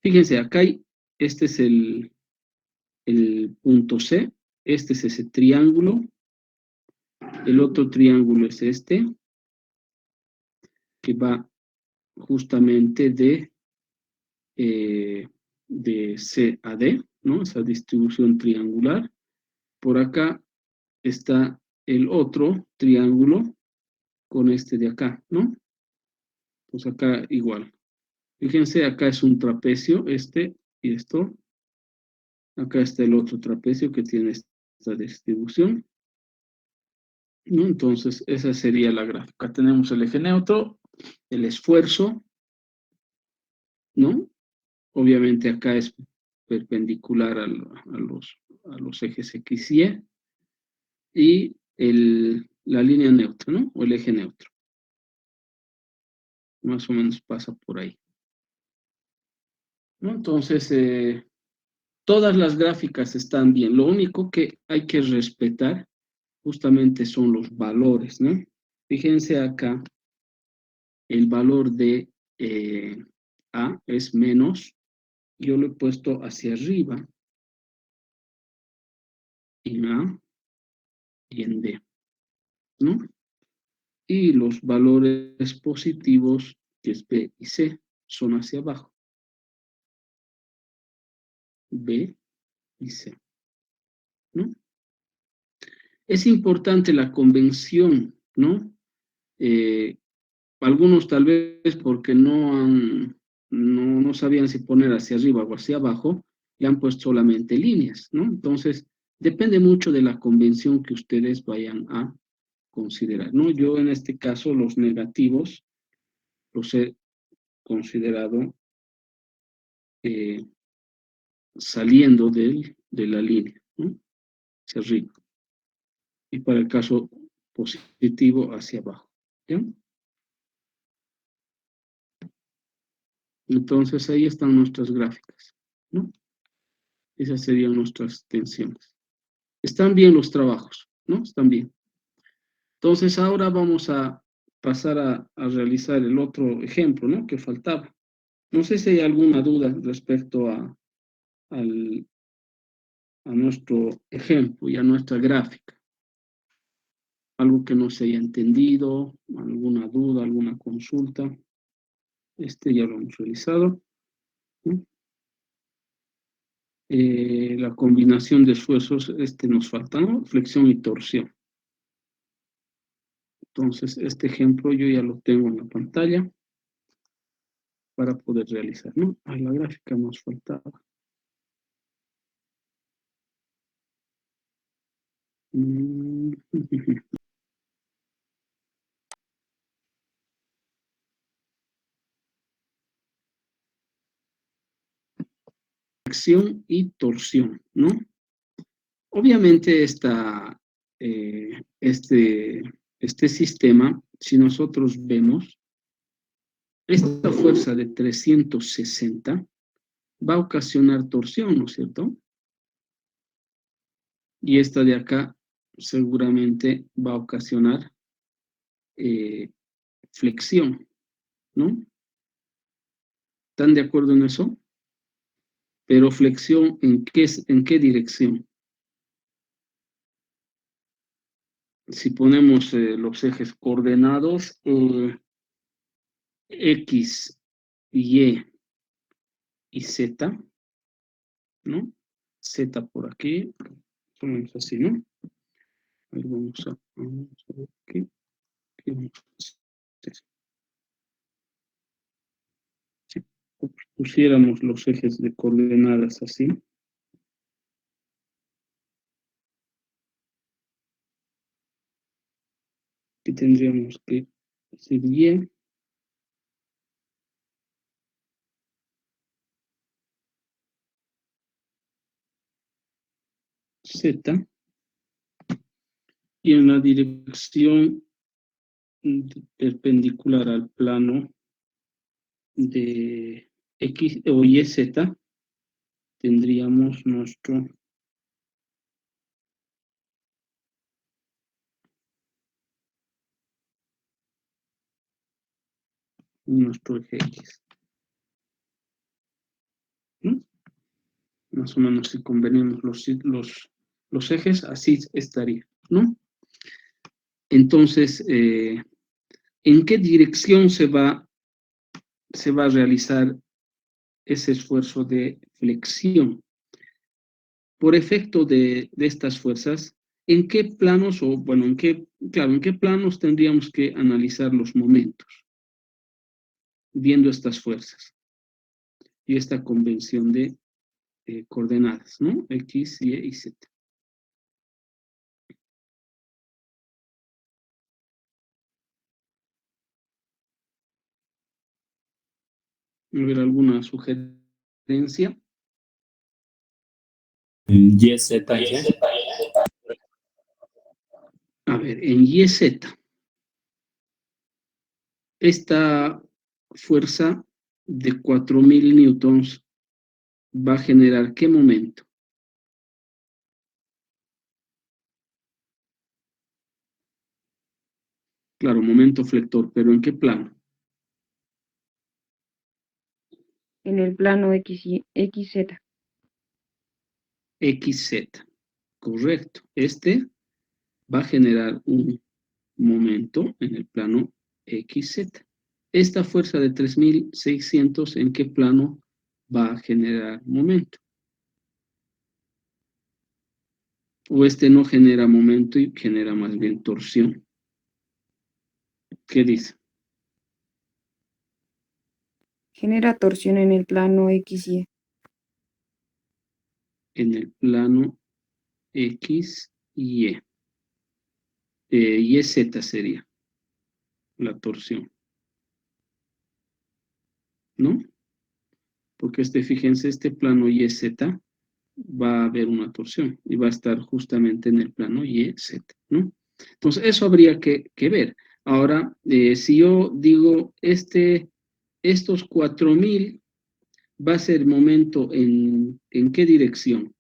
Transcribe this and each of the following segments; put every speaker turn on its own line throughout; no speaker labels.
Fíjense, acá hay, este es el punto C, este es ese triángulo, el otro triángulo es este, que va justamente de C a D, ¿no? Esa distribución triangular. Por acá está el otro triángulo con este de acá, ¿no? Pues acá igual. Fíjense, acá es un trapecio, este y esto. Acá está el otro trapecio que tiene esta distribución, ¿no? Entonces, esa sería la gráfica. Tenemos el eje neutro, el esfuerzo, ¿no? Obviamente acá es perpendicular a los ejes X y la línea neutra, ¿no? O el eje neutro. Más o menos pasa por ahí, ¿no? Entonces, todas las gráficas están bien. Lo único que hay que respetar justamente son los valores, ¿no? Fíjense acá, el valor de A es menos, yo lo he puesto hacia arriba, en A y en D, ¿no? Y los valores positivos, que es B y C, son hacia abajo, B y C, ¿no? Es importante la convención, ¿no? Eh, Algunos tal vez porque no sabían si poner hacia arriba o hacia abajo, le han puesto solamente líneas, ¿no? Entonces, depende mucho de la convención que ustedes vayan a considerar, ¿no? Yo en este caso los negativos los he considerado eh, saliendo de la línea, ¿no? Hacia arriba. Y para el caso positivo, hacia abajo, ¿ya? Entonces ahí están nuestras gráficas, ¿no? Esas serían nuestras tensiones. Están bien los trabajos, ¿no? Están bien. Entonces ahora vamos a pasar a realizar el otro ejemplo, ¿no? Que faltaba. No sé si hay alguna duda respecto al, a nuestro ejemplo y a nuestra gráfica. Algo que no se haya entendido, alguna duda, alguna consulta. Este ya lo hemos realizado, ¿no? La combinación de esfuerzos, este nos falta, ¿no? Flexión y torsión. Entonces, este ejemplo yo ya lo tengo en la pantalla para poder realizar, ¿no? A la gráfica nos faltaba. Flexión y torsión, ¿no? Obviamente este sistema, si nosotros vemos, esta fuerza de 360 va a ocasionar torsión, ¿no es cierto? Y esta de acá seguramente va a ocasionar eh, flexión, ¿no? ¿Están de acuerdo en eso? Pero flexión, en qué dirección? Si ponemos los ejes coordenados, X, Y y Z, ¿no? Z por aquí, ponemos así, ¿no? Ahí vamos a ver qué vamos a hacer. Si pusiéramos los ejes de coordenadas así, que tendríamos que hacer Y, Z, y en la dirección perpendicular al plano de X o Y, Z, tendríamos nuestro eje X. Más o menos si convenimos los ejes, así estaría, ¿no? Entonces, ¿en qué dirección se va a realizar ese esfuerzo de flexión? Por efecto de estas fuerzas, ¿en qué planos, o bueno, en qué planos tendríamos que analizar los momentos, viendo estas fuerzas y esta convención de coordenadas, ¿no? X, Y y Z. ¿A ver alguna sugerencia?
Y, Z y G.
A ver, en Y, Z, esta fuerza de 4000 newtons va a generar ¿qué momento? Claro, momento flector, pero ¿en qué plano?
En el plano XZ.
XZ, correcto. Este va a generar un momento en el plano XZ. Esta fuerza de 3600, ¿en qué plano va a generar momento? O este no genera momento y genera más bien torsión. ¿Qué dice?
Genera torsión en el plano XY.
En el plano X y Y. YZ sería la torsión, ¿no? Porque fíjense, este plano YZ va a haber una torsión y va a estar justamente en el plano YZ, ¿no? Entonces, eso habría que ver. Ahora, si yo digo, estos 4000 va a ser momento ¿en qué dirección?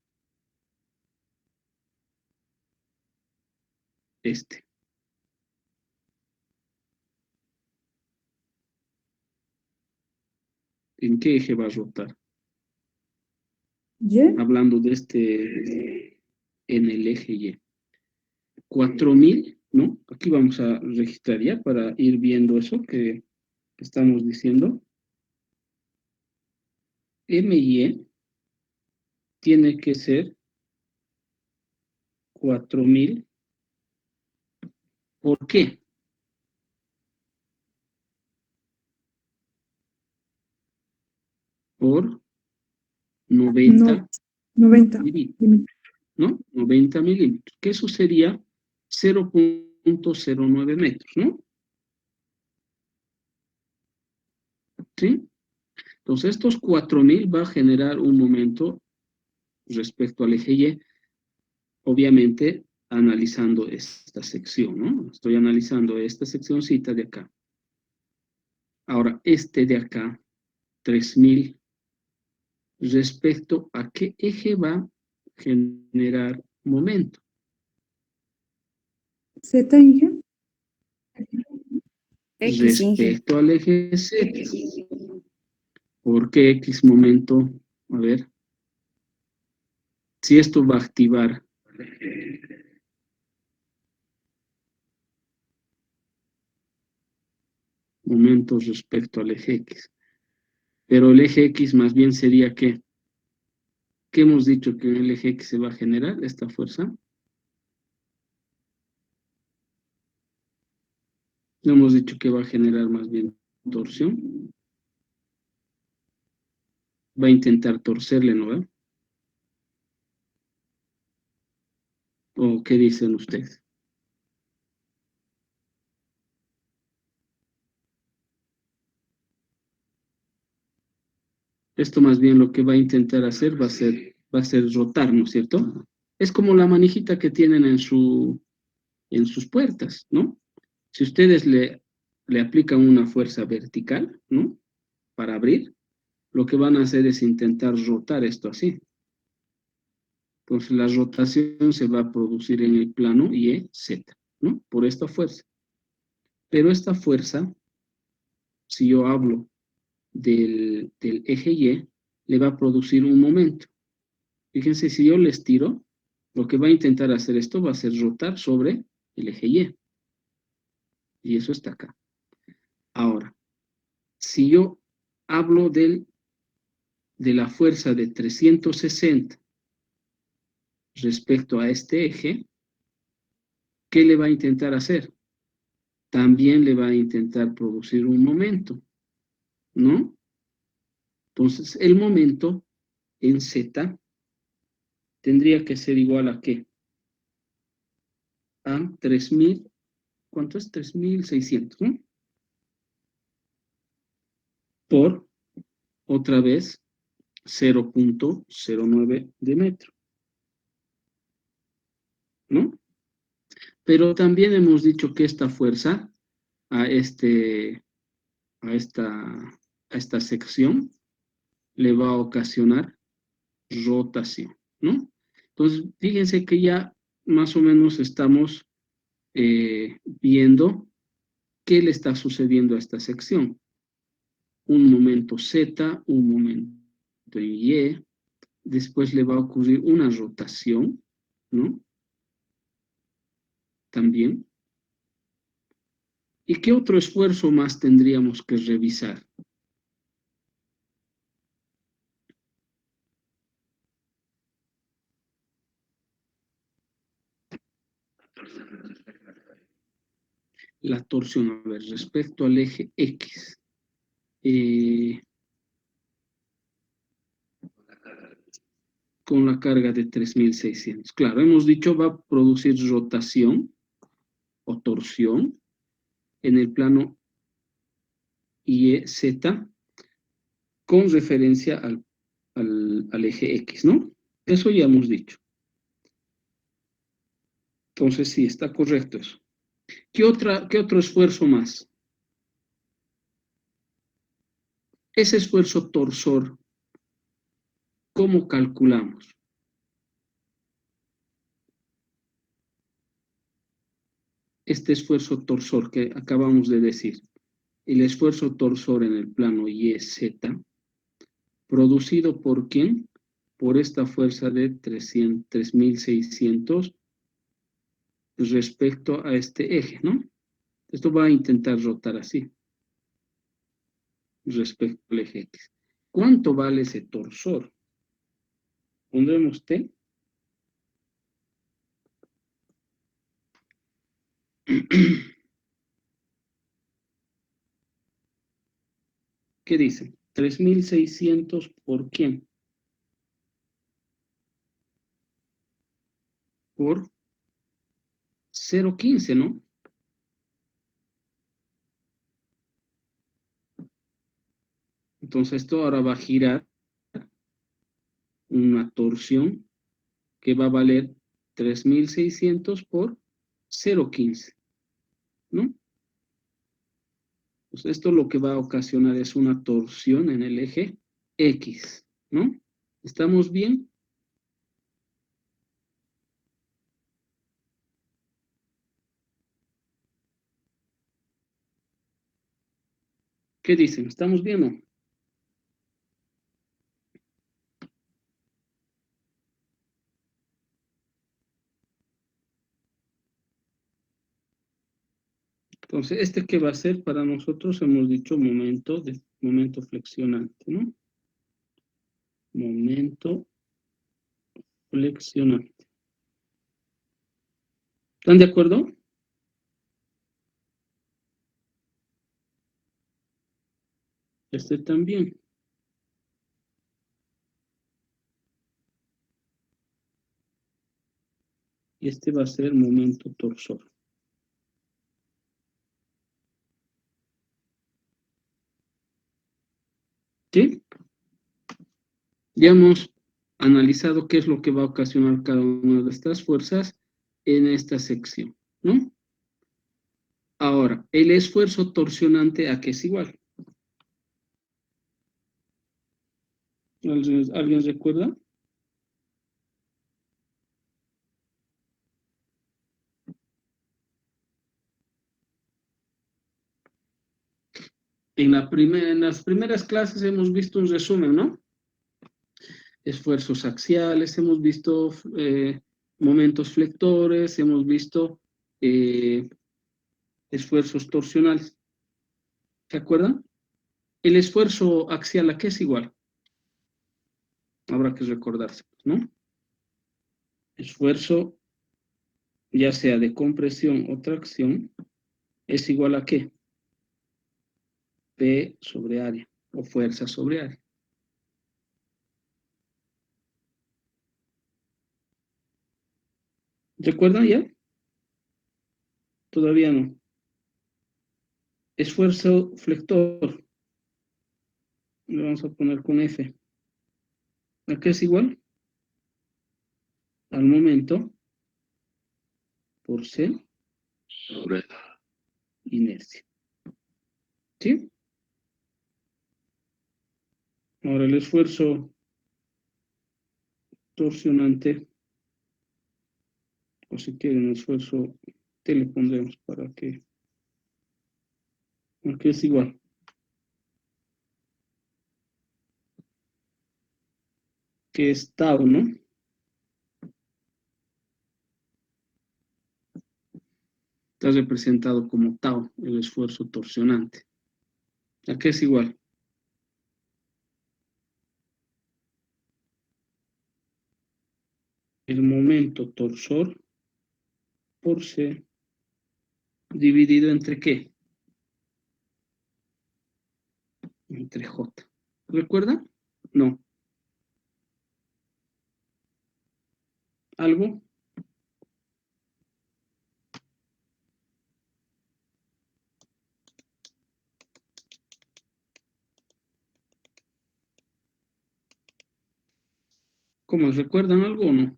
¿En qué eje va a rotar?
¿Y?
Hablando de en el eje Y. 4000, ¿no? Aquí vamos a registrar ya para ir viendo eso que estamos diciendo. MY tiene que ser 4000. ¿Por qué? Por 90
90
milímetros, ¿no? 90 milímetros, que eso sería 0.09 metros, ¿no? ¿Sí? Entonces, estos 4000 va a generar un momento respecto al eje Y, obviamente analizando esta sección, ¿no? Estoy analizando esta seccioncita de acá. Ahora, de acá, 3000, respecto a qué eje va a generar momento.
Z y
X y G.
Respecto al eje Z. ¿Por qué X momento? A ver. Si esto va a activar momentos respecto al eje X. Pero el eje X más bien sería ¿qué? ¿Qué hemos dicho que en el eje X se va a generar esta fuerza? Hemos dicho que va a generar más bien torsión. Va a intentar torcerle, ¿no? ¿O qué dicen ustedes? Esto más bien lo que va a intentar hacer va a ser rotar, ¿no es cierto? Es como la manijita que tienen en sus puertas, ¿no? Si ustedes le aplican una fuerza vertical, ¿no? Para abrir, lo que van a hacer es intentar rotar esto así. Entonces la rotación se va a producir en el plano YZ, ¿no? Por esta fuerza. Pero esta fuerza, si yo hablo del eje Y, le va a producir un momento. Fíjense, si yo les tiro, lo que va a intentar hacer esto va a ser rotar sobre el eje Y. Y eso está acá. Ahora, si yo hablo de la fuerza de 360 respecto a este eje, ¿qué le va a intentar hacer? También le va a intentar producir un momento, ¿no? Entonces, el momento en Z tendría que ser igual a ¿qué? A 3.000, ¿cuánto es? 3.600, ¿no? Por, otra vez, 0.09 de metro, ¿no? Pero también hemos dicho que esta fuerza a, a esta sección le va a ocasionar rotación, ¿no? Entonces, fíjense que ya más o menos estamos viendo qué le está sucediendo a esta sección. Un momento Z, un momento Y, después le va a ocurrir una rotación, ¿no? También. ¿Y qué otro esfuerzo más tendríamos que revisar? La torsión, a ver, respecto al eje X. Con la carga de 3.600. Claro, hemos dicho va a producir rotación o torsión en el plano YZ con referencia al eje X, ¿no? Eso ya hemos dicho. Entonces sí, está correcto eso. ¿Qué otro esfuerzo más? Ese esfuerzo torsor, ¿cómo calculamos? Este esfuerzo torsor que acabamos de decir, el esfuerzo torsor en el plano YZ, producido por ¿quién? Por esta fuerza de 3.600 respecto a este eje, ¿no? Esto va a intentar rotar así, respecto al eje X. ¿Cuánto vale ese torsor? Pondremos T. ¿Qué dice? 3.600 ¿por quién? Por 0.15, ¿no? Entonces esto ahora va a girar una torsión que va a valer 3.600 por 0.15, ¿no? Pues esto lo que va a ocasionar es una torsión en el eje X, ¿no? ¿Estamos bien? ¿Qué dicen? ¿Estamos bien o no? Entonces, ¿este qué va a ser? Para nosotros hemos dicho momento flexionante, ¿no? Momento flexionante. ¿Están de acuerdo? Este también. Y este va a ser momento torsor. ¿Sí? Ya hemos analizado qué es lo que va a ocasionar cada una de estas fuerzas en esta sección, ¿no? Ahora, el esfuerzo torsionante, ¿a qué es igual? ¿Alguien recuerda? En las primeras clases hemos visto un resumen, ¿no? esfuerzos axiales, hemos visto momentos flectores, hemos visto esfuerzos torsionales. ¿Se acuerdan? El esfuerzo axial, ¿a qué es igual? Habrá que recordarse, ¿no? Esfuerzo, ya sea de compresión o tracción, es igual a ¿qué? P sobre área, o fuerza sobre área. ¿Recuerdan ya? Todavía no. Esfuerzo flector, le vamos a poner con F. ¿A qué es igual? Al momento por C sobre inercia. ¿Sí? Ahora el esfuerzo torsionante, o si quieren esfuerzo, te le pondremos para que, porque es igual. Que es tau, ¿no? Está representado como tau, el esfuerzo torsionante. ¿A qué es igual? El momento torsor por C dividido entre ¿qué? Entre J. ¿Recuerdan? No. ¿Algo? ¿Cómo? ¿Recuerdan algo o no?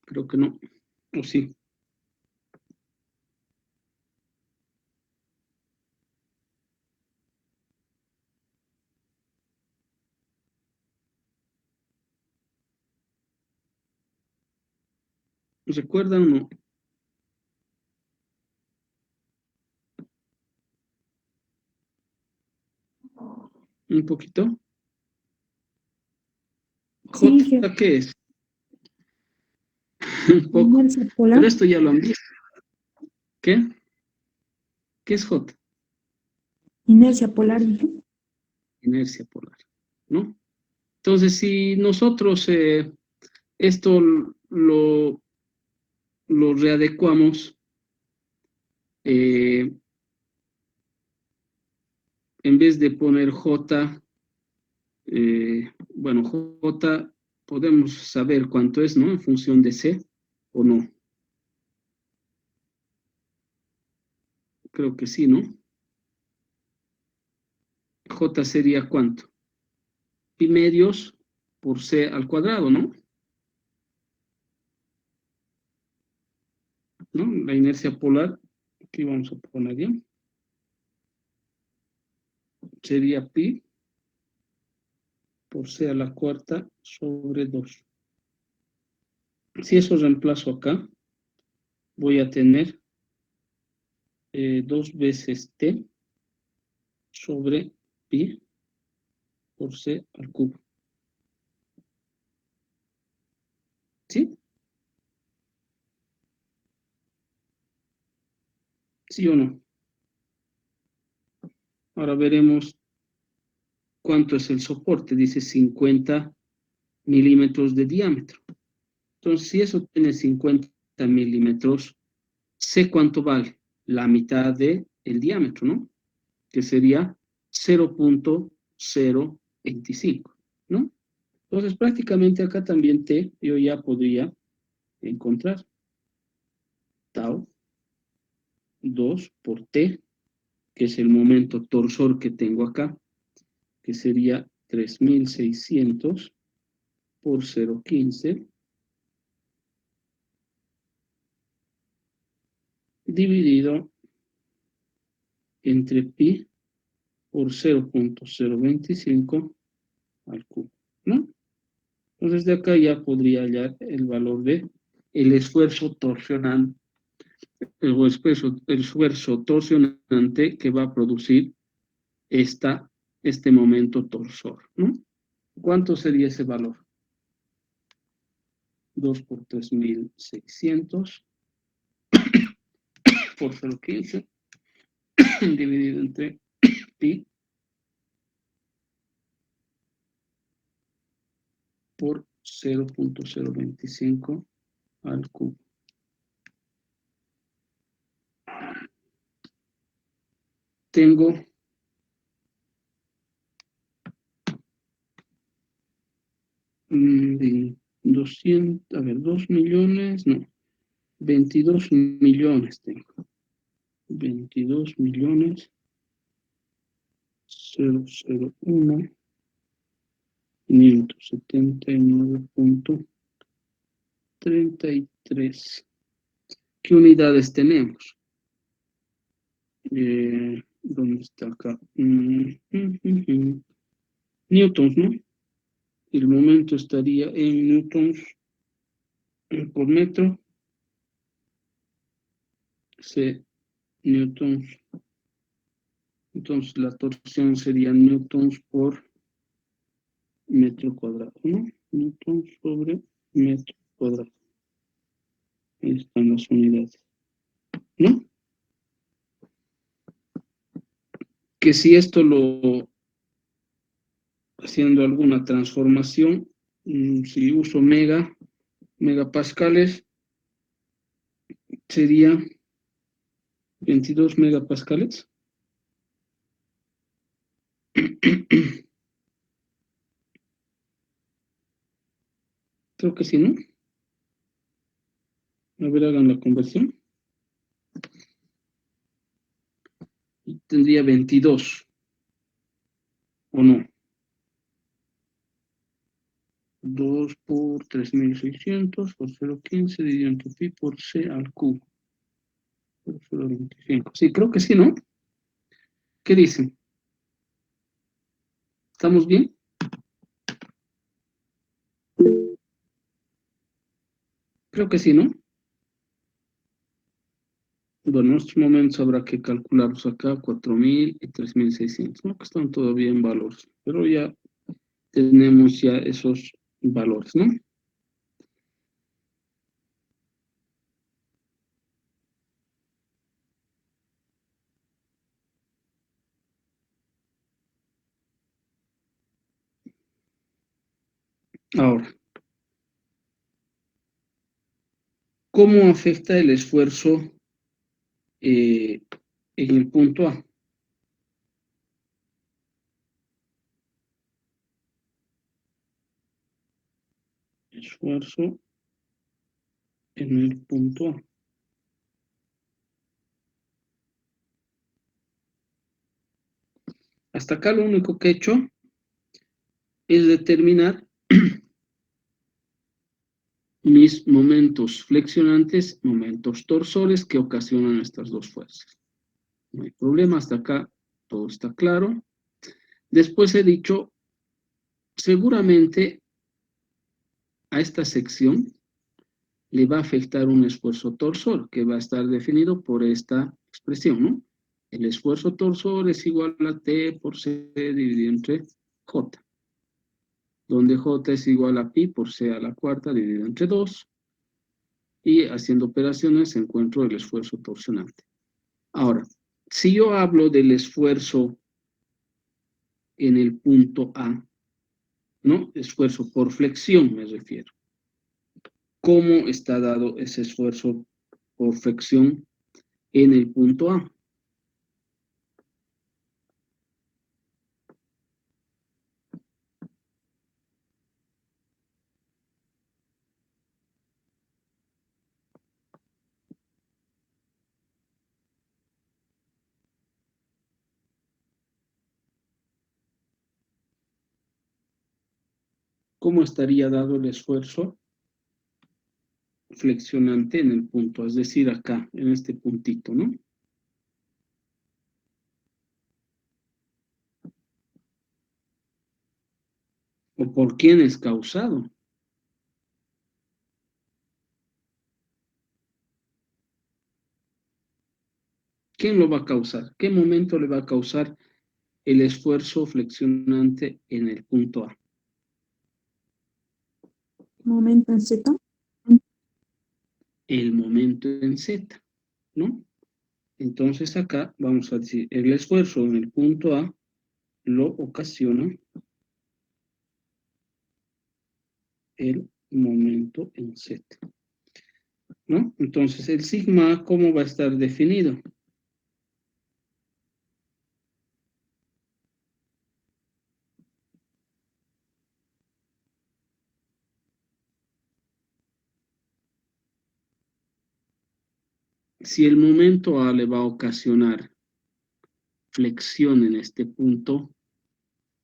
Creo que no. ¿O sí? ¿Recuerdan o no? ¿Un poquito?
Sí,
¿J qué es? Un poco.
inercia polar.
Pero esto ya lo han visto. ¿Qué? ¿Qué es J?
Inercia polar, dije.
Inercia polar, ¿no? Entonces, si nosotros esto lo readecuamos, en vez de poner J, bueno, J podemos saber cuánto es, ¿no? En función de C o no. Creo que sí, ¿no? J sería ¿cuánto? Pi medios por C al cuadrado, ¿no? ¿No? La inercia polar, aquí vamos a poner ya, sería pi por C a la cuarta sobre 2. Si eso reemplazo acá, voy a tener 2 veces T sobre pi por C al cubo. ¿Sí? ¿Sí o no? Ahora veremos cuánto es el soporte. Dice 50 milímetros de diámetro. Entonces, si eso tiene 50 milímetros, sé cuánto vale la mitad del diámetro, ¿no? Que sería 0.025, ¿no? Entonces, prácticamente acá también T yo ya podría encontrar tau 2 por T, que es el momento torsor que tengo acá, que sería 3600 por 0.15 dividido entre pi por 0.025 al cubo, ¿no? Entonces de acá ya podría hallar el valor de el esfuerzo torsional el esfuerzo torsionante que va a producir este momento torsor, ¿no? ¿Cuánto sería ese valor? 2 por 3.600 por 0,15 dividido entre pi por 0.025 al cubo. Tengo 2 millones, no, 22 millones tengo. 22 millones 001 579.33. ¿Qué unidades tenemos? ¿Dónde está acá? Newtons, ¿no? El momento estaría en newtons por metro. C newtons. Entonces la torsión sería newtons por metro cuadrado, ¿no? Newtons sobre metro cuadrado. Ahí están las unidades, ¿no? Que si esto lo, haciendo alguna transformación, si uso megapascales, sería 22 megapascales. Creo que sí, ¿no? A ver, hagan la conversión. Y tendría 22. ¿O no? 2 por 3.600 por 0,15 dividido entre pi por c al cubo. Por 0,25. Sí, creo que sí, ¿no? ¿Qué dicen? ¿Estamos bien? Creo que sí, ¿no? Bueno, en estos momentos habrá que calcularlos acá, 4.000 y 3.600, ¿no? Que están todavía en valores, pero ya tenemos ya esos valores, ¿no? Ahora, ¿cómo afecta el esfuerzo en el punto A? Esfuerzo en el punto A. Hasta acá lo único que he hecho es determinar mis momentos flexionantes, momentos torsores que ocasionan estas dos fuerzas. No hay problema, hasta acá todo está claro. Después he dicho, seguramente a esta sección le va a afectar un esfuerzo torsor que va a estar definido por esta expresión, ¿no? El esfuerzo torsor es igual a T por C dividido entre J, donde J es igual a pi por C a la cuarta dividido entre 2, y haciendo operaciones encuentro el esfuerzo torsionante. Ahora, si yo hablo del esfuerzo en el punto A, ¿no? Esfuerzo por flexión me refiero. ¿Cómo está dado ese esfuerzo por flexión en el punto A? ¿Cómo estaría dado el esfuerzo flexionante en el punto? Es decir, acá, en este puntito, ¿no? ¿O por quién es causado? ¿Quién lo va a causar? ¿Qué momento le va a causar el esfuerzo flexionante en el punto A?
Momento en Z.
El momento en Z, ¿no? Entonces acá vamos a decir, el esfuerzo en el punto A lo ocasiona el momento en Z, ¿no? Entonces el sigma, ¿cómo va a estar definido? Si el momento A le va a ocasionar flexión en este punto,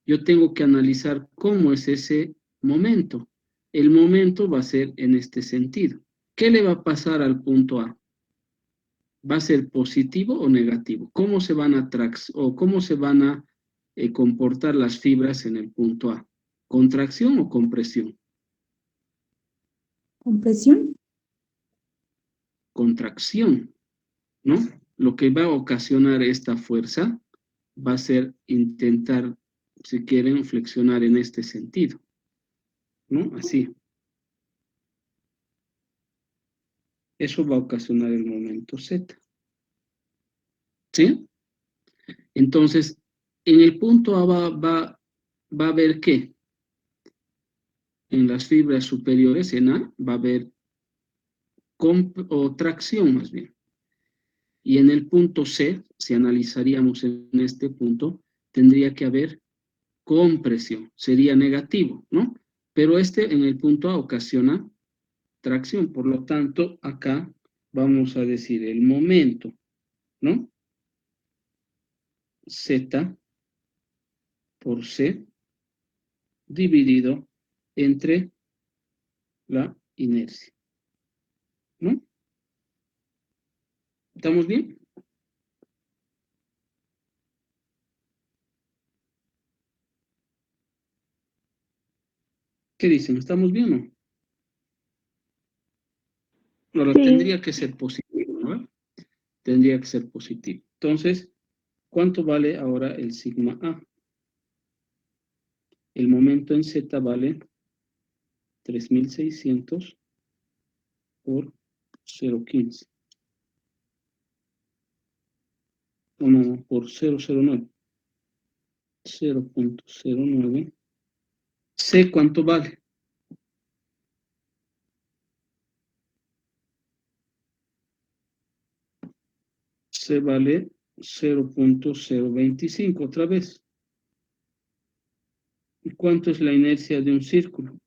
yo tengo que analizar cómo es ese momento. El momento va a ser en este sentido. ¿Qué le va a pasar al punto A? ¿Va a ser positivo o negativo? ¿Cómo se van a comportar las fibras en el punto A? ¿Contracción o compresión?
Compresión.
Contracción, ¿no? Lo que va a ocasionar esta fuerza va a ser intentar, si quieren, flexionar en este sentido, ¿no? Así. Eso va a ocasionar el momento Z. ¿Sí? Entonces, en el punto A va a haber ¿qué? En las fibras superiores, en A, va a haber tracción más bien. Y en el punto C, si analizaríamos en este punto, tendría que haber compresión, sería negativo, ¿no? Pero en el punto A ocasiona tracción, por lo tanto, acá vamos a decir el momento, ¿no? Z por C dividido entre la inercia, ¿no? ¿Estamos bien? ¿Qué dicen? ¿Estamos bien o no? Ahora,
Sí.
tendría que ser positivo, ¿no? Tendría que ser positivo. Entonces, ¿cuánto vale ahora el sigma A? El momento en Z vale 3600 por 0,15. No, por 0,09. 0,09. C, ¿cuánto vale? C vale 0,025 otra vez. ¿Y cuánto es la inercia de un círculo?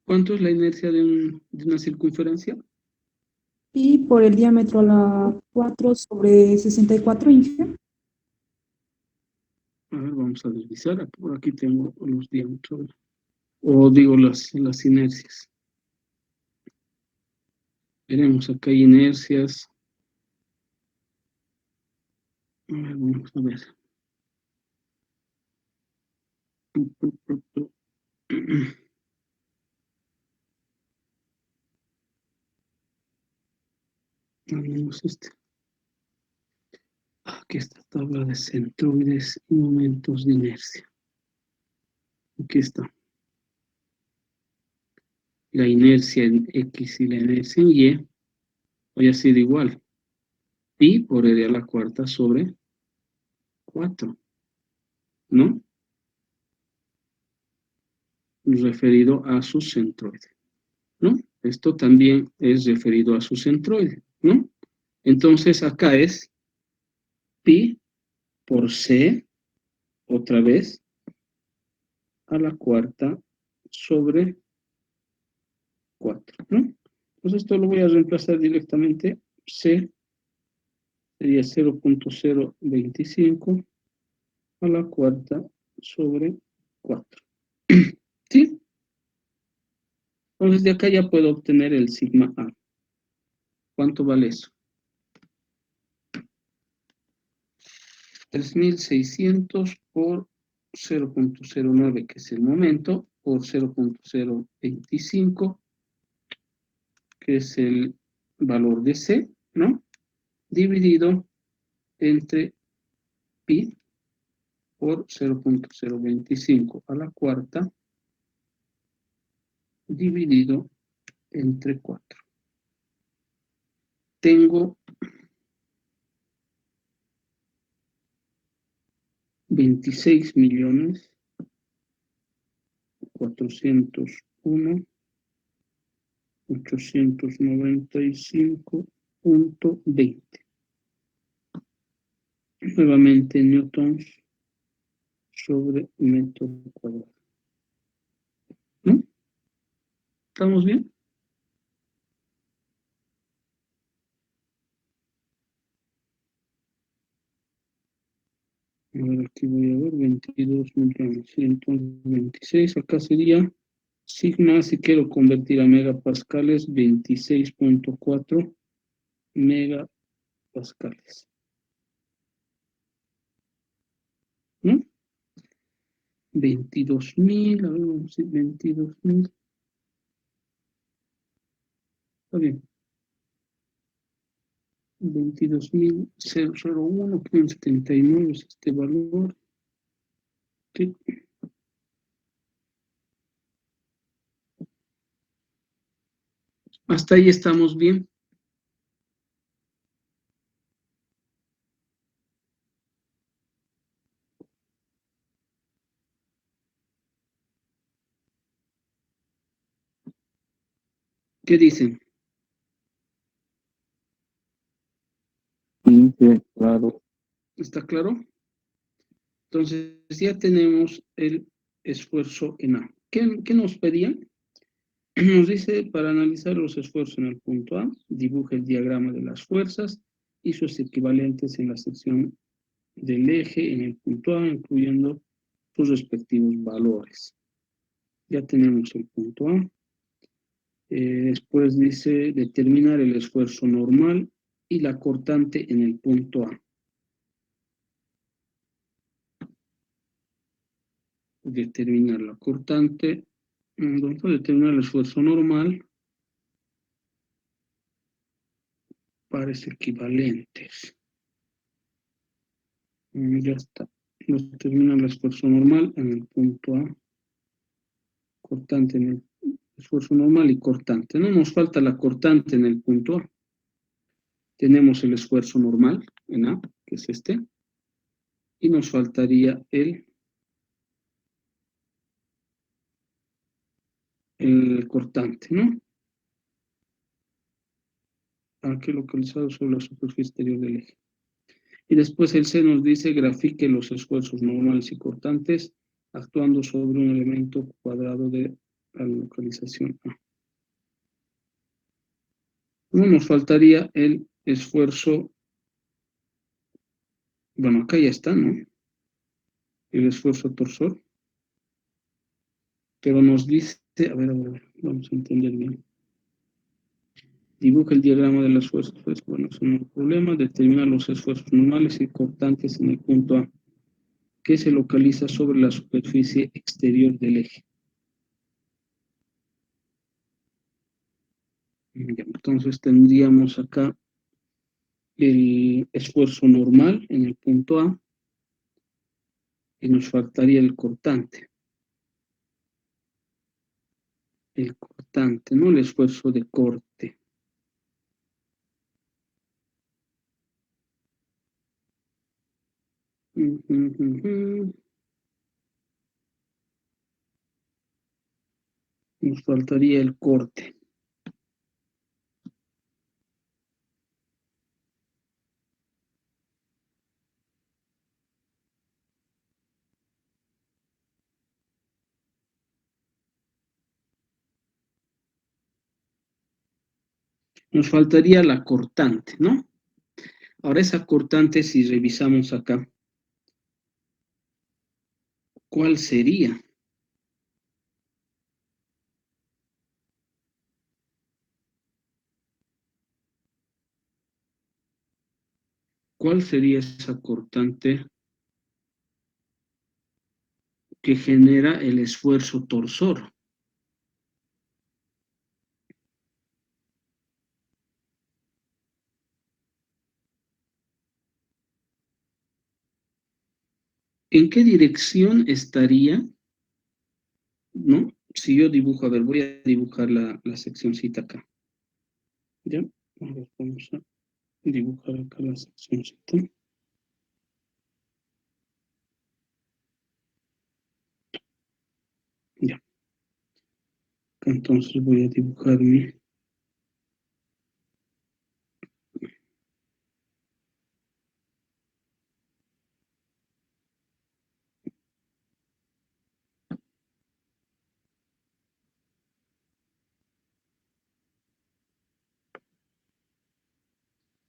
¿Cuánto es la inercia de una circunferencia?
Y por el diámetro a la 4 sobre 64 Inge.
A ver, vamos a deslizar. Por aquí tengo los diámetros. O digo las inercias. Veremos, acá hay inercias. A ver, vamos a ver. Tenemos aquí está tabla de centroides y momentos de inercia. Aquí está. La inercia en X y la inercia en Y había sido igual. Pi por E a la cuarta sobre 4, ¿no? Referido a su centroide, ¿no? Esto también es referido a su centroide, ¿no? Entonces acá es pi por C, otra vez, a la cuarta sobre 4, ¿no? Entonces esto lo voy a reemplazar directamente. C sería 0,025 a la cuarta sobre 4. ¿Sí? Entonces de acá ya puedo obtener el sigma A. ¿Cuánto vale eso? 3600 por 0,09, que es el momento, por 0.025, que es el valor de C, ¿no? Dividido entre pi por 0.025 a la cuarta, dividido entre 4. Tengo 26.401.895.20. Nuevamente newtons sobre metro cuadrado. ¿No? ¿Estamos bien? A ver, aquí voy a ver, 22 millones, 126, acá sería sigma, si quiero convertir a megapascales, 26.4 megapascales. ¿No? 22.000, a ver, vamos a decir 22.000. Está bien. 22.001.79 es este valor. ¿Sí? Hasta ahí estamos bien. ¿Qué dicen?
Sí, claro.
¿Está claro? Entonces ya tenemos el esfuerzo en A. ¿Qué nos pedían? Nos dice, para analizar los esfuerzos en el punto A, dibuje el diagrama de las fuerzas y sus equivalentes en la sección del eje en el punto A, incluyendo sus respectivos valores. Ya tenemos el punto A. Después dice, determinar el esfuerzo normal y la cortante en el punto A. Determinar la cortante, vamos a determinar el esfuerzo normal, pares equivalentes. Ya está. Nos determina el esfuerzo normal en el punto A, cortante en el esfuerzo normal y cortante. No nos falta la cortante en el punto A. Tenemos el esfuerzo normal en A, que es este, y nos faltaría el cortante, ¿no? Aquí localizado sobre la superficie exterior del eje. Y después el C nos dice, grafique los esfuerzos normales y cortantes actuando sobre un elemento cuadrado de la localización A. No nos faltaría el esfuerzo, bueno, acá ya está, ¿no? El esfuerzo torsor, pero nos dice, a ver, vamos a entender bien. Dibuja el diagrama de las fuerzas, pues bueno, eso no es un problema. Determina los esfuerzos normales y cortantes en el punto A, que se localiza sobre la superficie exterior del eje. Entonces tendríamos acá el esfuerzo normal en el punto A y nos faltaría el cortante. El cortante, ¿no? El esfuerzo de corte. Nos faltaría el corte. Nos faltaría la cortante, ¿no? Ahora esa cortante, si revisamos acá, ¿cuál sería? ¿Cuál sería esa cortante que genera el esfuerzo torsor. ¿En qué dirección estaría, no? Si yo dibujo, a ver, voy a dibujar la seccioncita acá. ¿Ya? A ver, vamos a dibujar acá la seccioncita. Ya. Entonces voy a dibujar mi...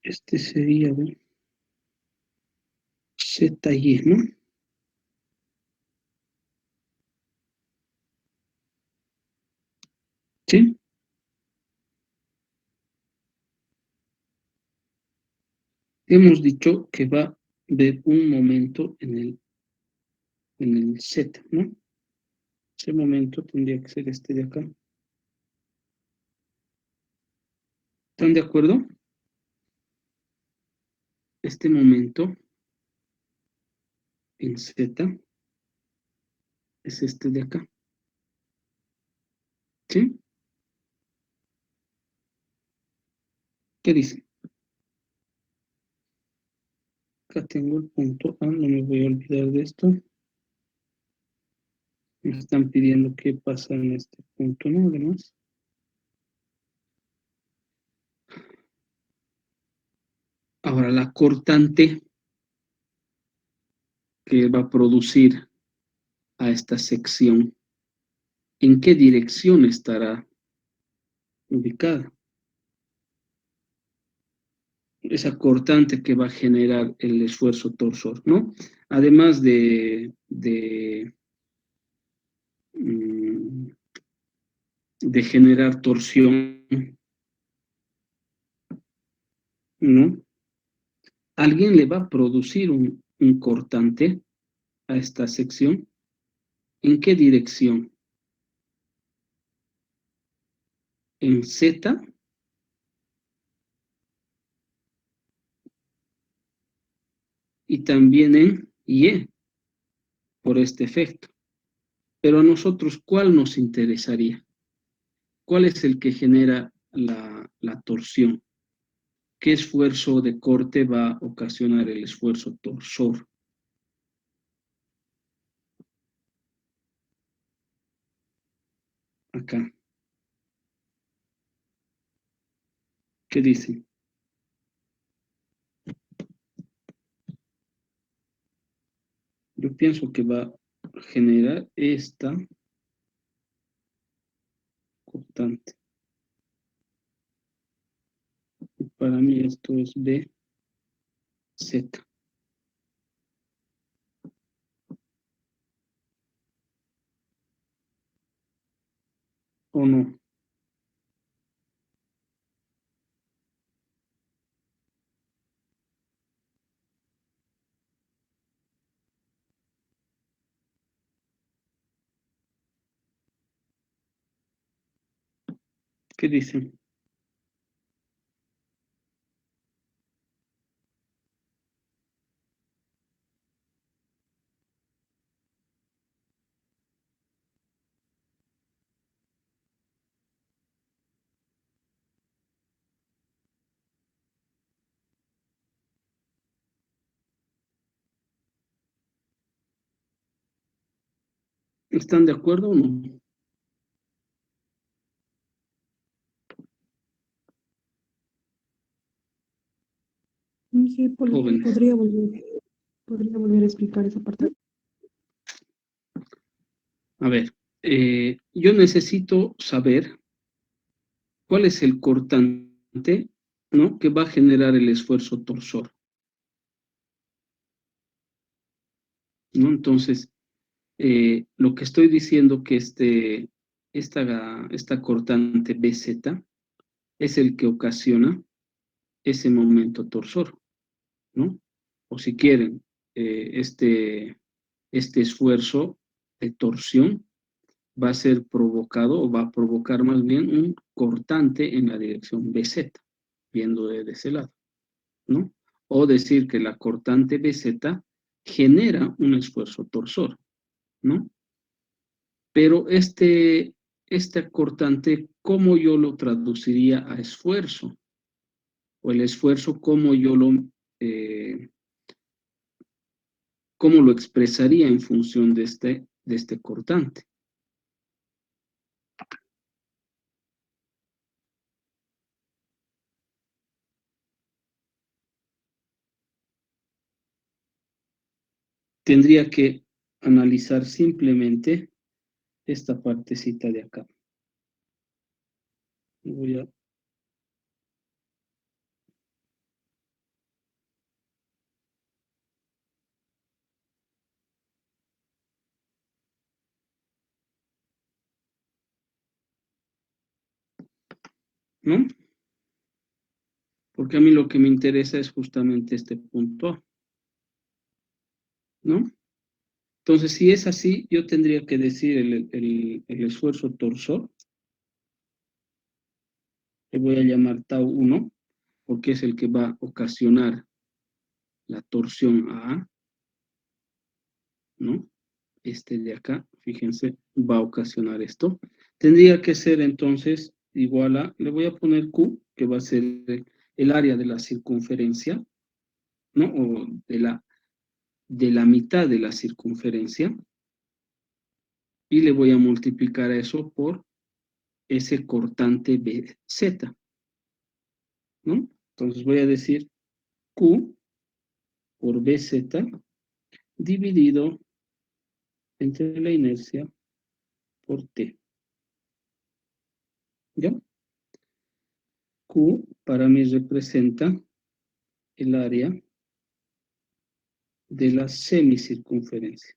Este sería, a ver, ZY, ¿no? ¿Sí? Hemos dicho que va a haber un momento en el Z, ¿no? Ese momento tendría que ser este de acá. ¿Están de acuerdo? Este momento en Z es este de acá. ¿Sí? ¿Qué dice? Acá tengo el punto A, no me voy a olvidar de esto. Me están pidiendo qué pasa en este punto, ¿no? Además. Ahora, la cortante que va a producir a esta sección, ¿en qué dirección estará ubicada? Esa cortante que va a generar el esfuerzo torsor, ¿no? Además mm, de generar torsión, ¿no? ¿Alguien le va a producir un cortante a esta sección? ¿En qué dirección? ¿En Z? Y también en Y, por este efecto. Pero a nosotros, ¿cuál nos interesaría? ¿Cuál es el que genera la torsión? ¿Qué esfuerzo de corte va a ocasionar el esfuerzo torsor? Acá. ¿Qué dicen? Yo pienso que va a generar esta cortante. Y para mí esto es BZ. ¿O no? ¿Qué dicen? ¿Están de acuerdo o no?
Inge,
Jóvenes.
podría volver a explicar esa parte.
A ver, yo necesito saber cuál es el cortante, ¿no? Que va a generar el esfuerzo torsor, ¿no? Entonces, lo que estoy diciendo que esta cortante BZ es el que ocasiona ese momento torsor, ¿no? O si quieren, este esfuerzo de torsión va a ser provocado, o va a provocar más bien un cortante en la dirección BZ, viendo de ese lado, ¿no? O decir que la cortante BZ genera un esfuerzo torsor, ¿no? Pero este cortante, ¿cómo yo lo traduciría a esfuerzo? O el esfuerzo, ¿cómo expresaría en función de este cortante? Tendría que analizar simplemente esta partecita de acá. Voy a... ¿No? Porque a mí lo que me interesa es justamente este punto A, ¿no? Entonces, si es así, yo tendría que decir el esfuerzo torsor, que voy a llamar tau 1, porque es el que va a ocasionar la torsión A, ¿no? Este de acá, fíjense, va a ocasionar esto. Tendría que ser entonces igual a, le voy a poner Q, que va a ser el área de la circunferencia, ¿no? O de la mitad de la circunferencia, y le voy a multiplicar eso por ese cortante BZ, ¿no? Entonces voy a decir Q por BZ dividido entre la inercia por T. ¿Ya? Q para mí representa el área de la semicircunferencia.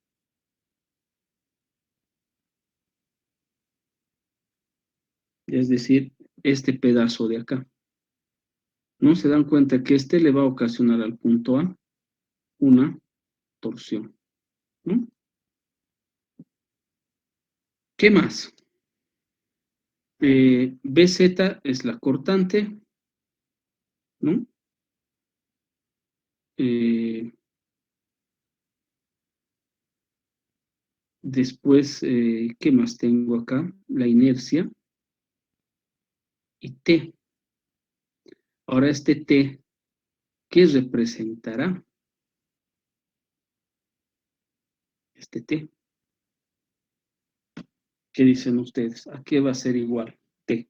Es decir, este pedazo de acá. ¿No? Se dan cuenta que este le va a ocasionar al punto A una torsión, ¿no? ¿Qué más? BZ es la cortante, ¿no? Después, ¿qué más tengo acá? La inercia y T. Ahora este T, ¿qué representará? Este T. ¿Qué dicen ustedes? ¿A qué va a ser igual T?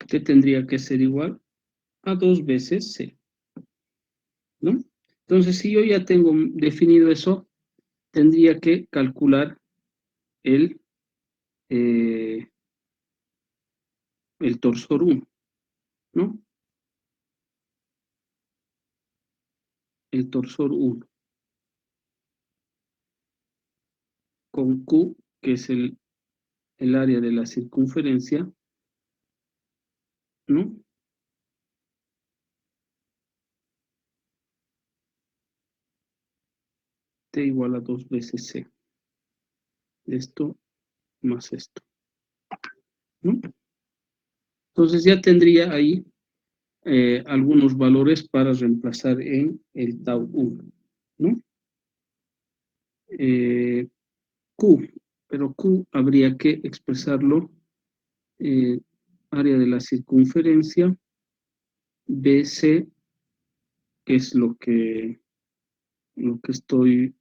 T tendría que ser igual a 2 veces C, ¿no? Entonces, si yo ya tengo definido eso, tendría que calcular el, eh, el torsor 1, ¿no? El torsor 1. Con Q, que es el área de la circunferencia, ¿no? T igual a 2 veces C. Esto más esto, ¿no? Entonces ya tendría ahí algunos valores para reemplazar en el tau 1, ¿no? Q, pero Q habría que expresarlo área de la circunferencia, BC, que es lo que estoy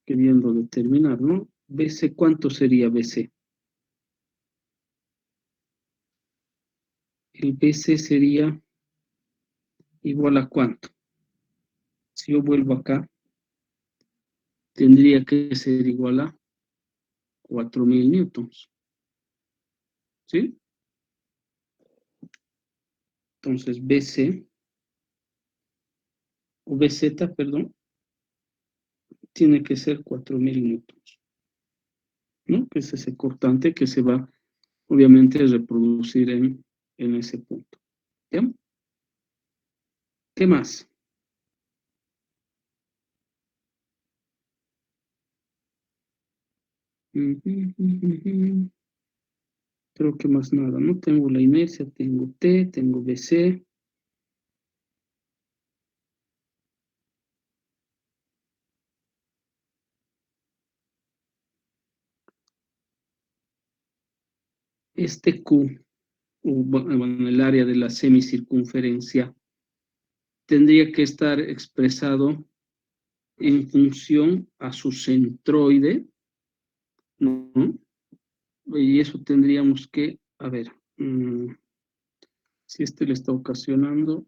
queriendo determinar, ¿no? BC, ¿cuánto sería BC? El BC sería igual a ¿cuánto? Si yo vuelvo acá, tendría que ser igual a 4.000 newtons, ¿sí? Entonces BC, o BZ, perdón, tiene que ser 4.000 newtons, ¿no? Que es ese cortante que se va, obviamente, a reproducir en ese punto, ¿ya? ¿Qué más? Creo que más nada, ¿no? Tengo la inercia, tengo T, tengo BC. Este Q, bueno, el área de la semicircunferencia, tendría que estar expresado en función a su centroide, ¿no? Y eso tendríamos que, a ver, si este le está ocasionando,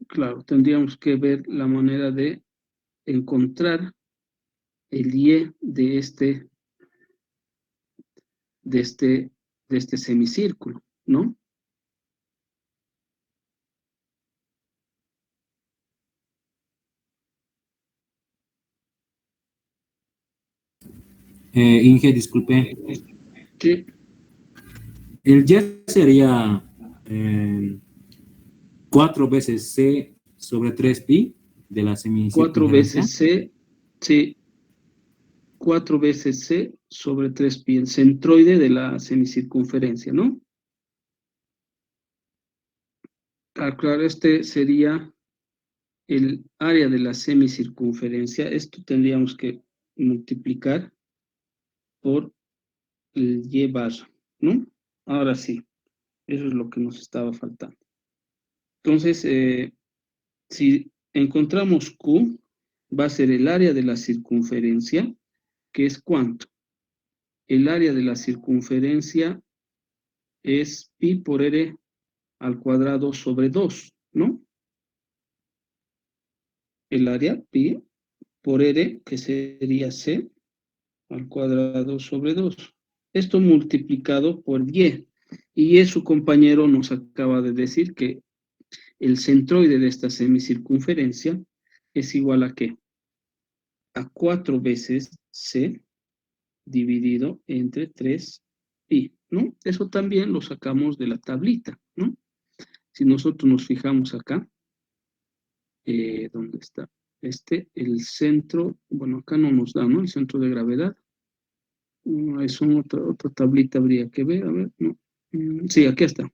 claro, tendríamos que ver la manera de encontrar el Y de este, de este semicírculo, ¿no?
Inge, disculpe.
Sí,
El Y sería 4 veces C sobre 3 pi de la
4
semicircunferencia.
veces C, sí, 4 veces C sobre 3 pi, el centroide de la semicircunferencia, ¿no? Claro, este sería el área de la semicircunferencia. Esto tendríamos que multiplicar por el Y barra, ¿no? Ahora sí, eso es lo que nos estaba faltando. Entonces, si encontramos Q, va a ser el área de la circunferencia, que es ¿cuánto? El área de la circunferencia es pi por r al cuadrado sobre 2, ¿no? El área pi por r, que sería c, al cuadrado sobre 2. Esto multiplicado por y. Y su compañero nos acaba de decir que el centroide de esta semicircunferencia es igual a ¿qué? A 4 veces c dividido entre 3 pi, ¿no? Eso también lo sacamos de la tablita, ¿no? Si nosotros nos fijamos acá, ¿dónde está? El centro, bueno, acá no nos da, ¿no? El centro de gravedad. Eso en otra tablita habría que ver, a ver, no. Sí, aquí está.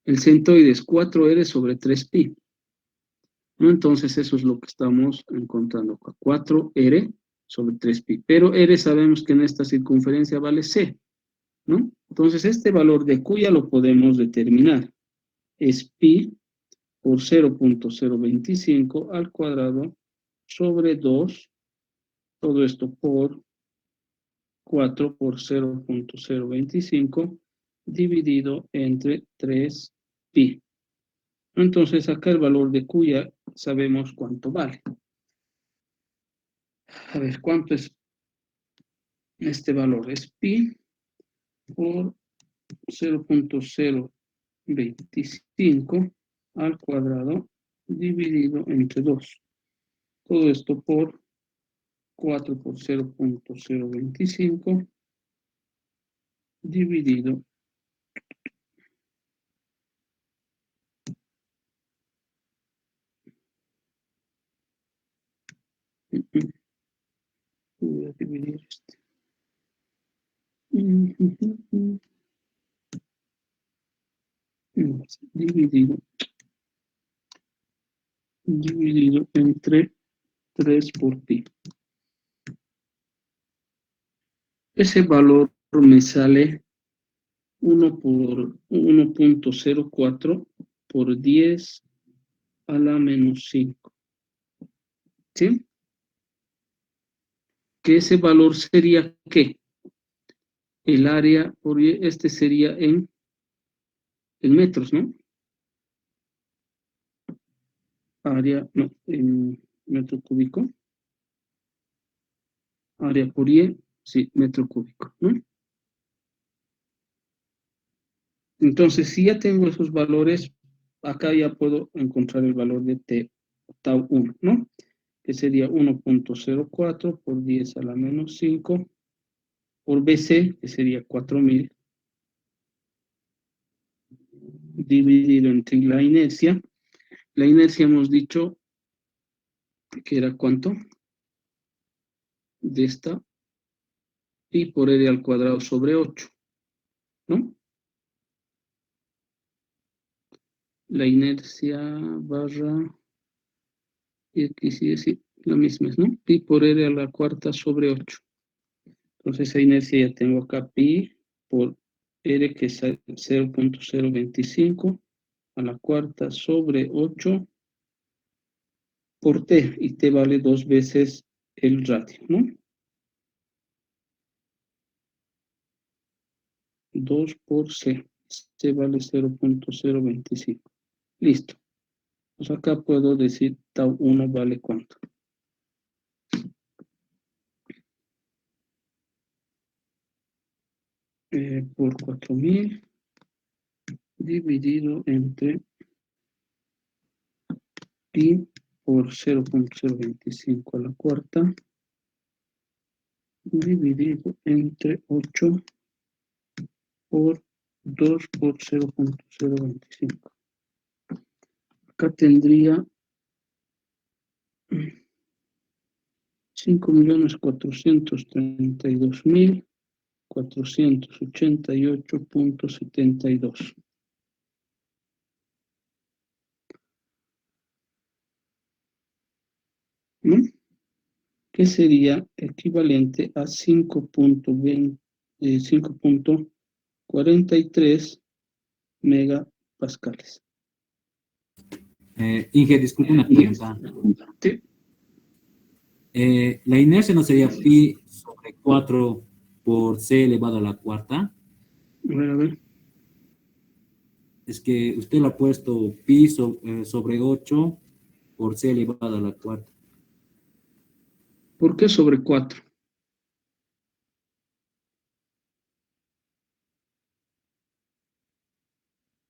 El centroide es 4R sobre 3pi, ¿no? Entonces eso es lo que estamos encontrando acá, 4R sobre 3pi. Pero R sabemos que en esta circunferencia vale C, ¿no? Entonces este valor de Q ya lo podemos determinar. Es pi por 0.025 al cuadrado sobre 2, todo esto por 4 por 0.025 dividido entre 3pi. Entonces acá el valor de Q ya sabemos cuánto vale. A ver, ¿cuánto es este valor? Es pi por 0.025 al cuadrado dividido entre 2. Todo esto por 4 por 0.025 dividido voy a dividir este. Dividido entre 3 por pi. Ese valor me sale 1 por 1.04 por 10 a la menos 5. ¿Sí? Que ese valor sería ¿qué? El área, por este sería en metros, ¿no? Área, no, en metro cúbico. Área por Y, sí, metro cúbico, ¿no? Entonces, si ya tengo esos valores, acá ya puedo encontrar el valor de T, tau 1, ¿no? Que sería 1.04 por 10 a la menos 5 por BC, que sería 4000, dividido entre la inercia. La inercia hemos dicho que era ¿cuánto? De esta pi por r al cuadrado sobre 8, ¿no? La inercia barra x y sí, la misma es, ¿no? Pi por r a la cuarta sobre 8. Entonces esa inercia ya tengo acá pi por r, que es 0.025 a la cuarta sobre 8 por t, y t vale 2 veces el radio, ¿no? 2 por c, c vale 0.025. Listo. Pues acá puedo decir tau 1 vale ¿cuánto? Por 4000 dividido entre pi por 0.025 a la cuarta dividido entre 8 por 2 por 0.025. Acá tendría 5.432.488.72. ¿No? Que sería equivalente a 5.43 megapascales.
Inge, disculpe una pregunta.
Sí.
La inercia no sería pi sobre 4 por c elevado a la cuarta.
A ver.
Es que usted lo ha puesto pi sobre 8 por c elevado a la cuarta.
¿Por qué sobre 4?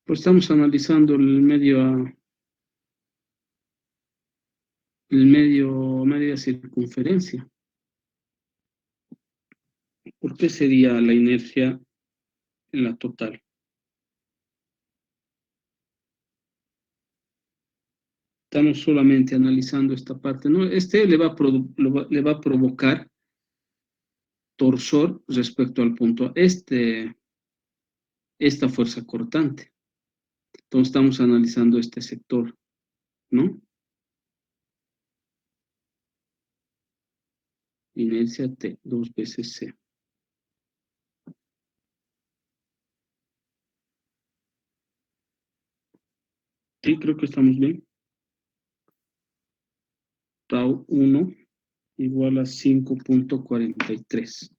Pues estamos analizando media circunferencia. ¿Por qué sería la inercia en la total? Estamos solamente analizando esta parte, ¿no? Este le va a provocar torsor respecto al punto A. Esta fuerza cortante. Entonces estamos analizando este sector, ¿no? Inercia T, 2 veces C. Sí, creo que estamos bien. Tau 1 igual a 5.43.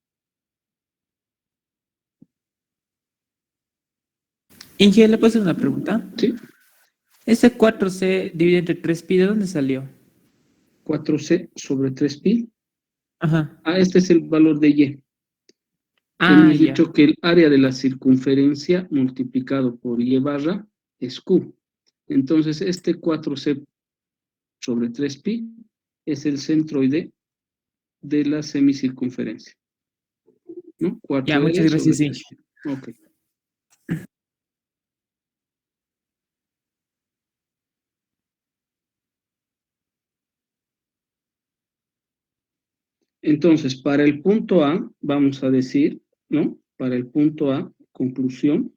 Inge, ¿le puedo hacer una pregunta?
Sí,
Ese 4C dividido entre 3pi, ¿de dónde salió?
4C sobre 3pi.
Ajá.
Ah, este es el valor de Y.
Ah,
Hemos
ya.
dicho que el área de la circunferencia multiplicado por Y barra es Q. Entonces, este 4C sobre 3pi es el centroide de la semicircunferencia, ¿no?
Ya, muchas
4R sobre
gracias, Inge.
3pi. Ok. Entonces, para el punto A, vamos a decir, ¿no? Para el punto A, conclusión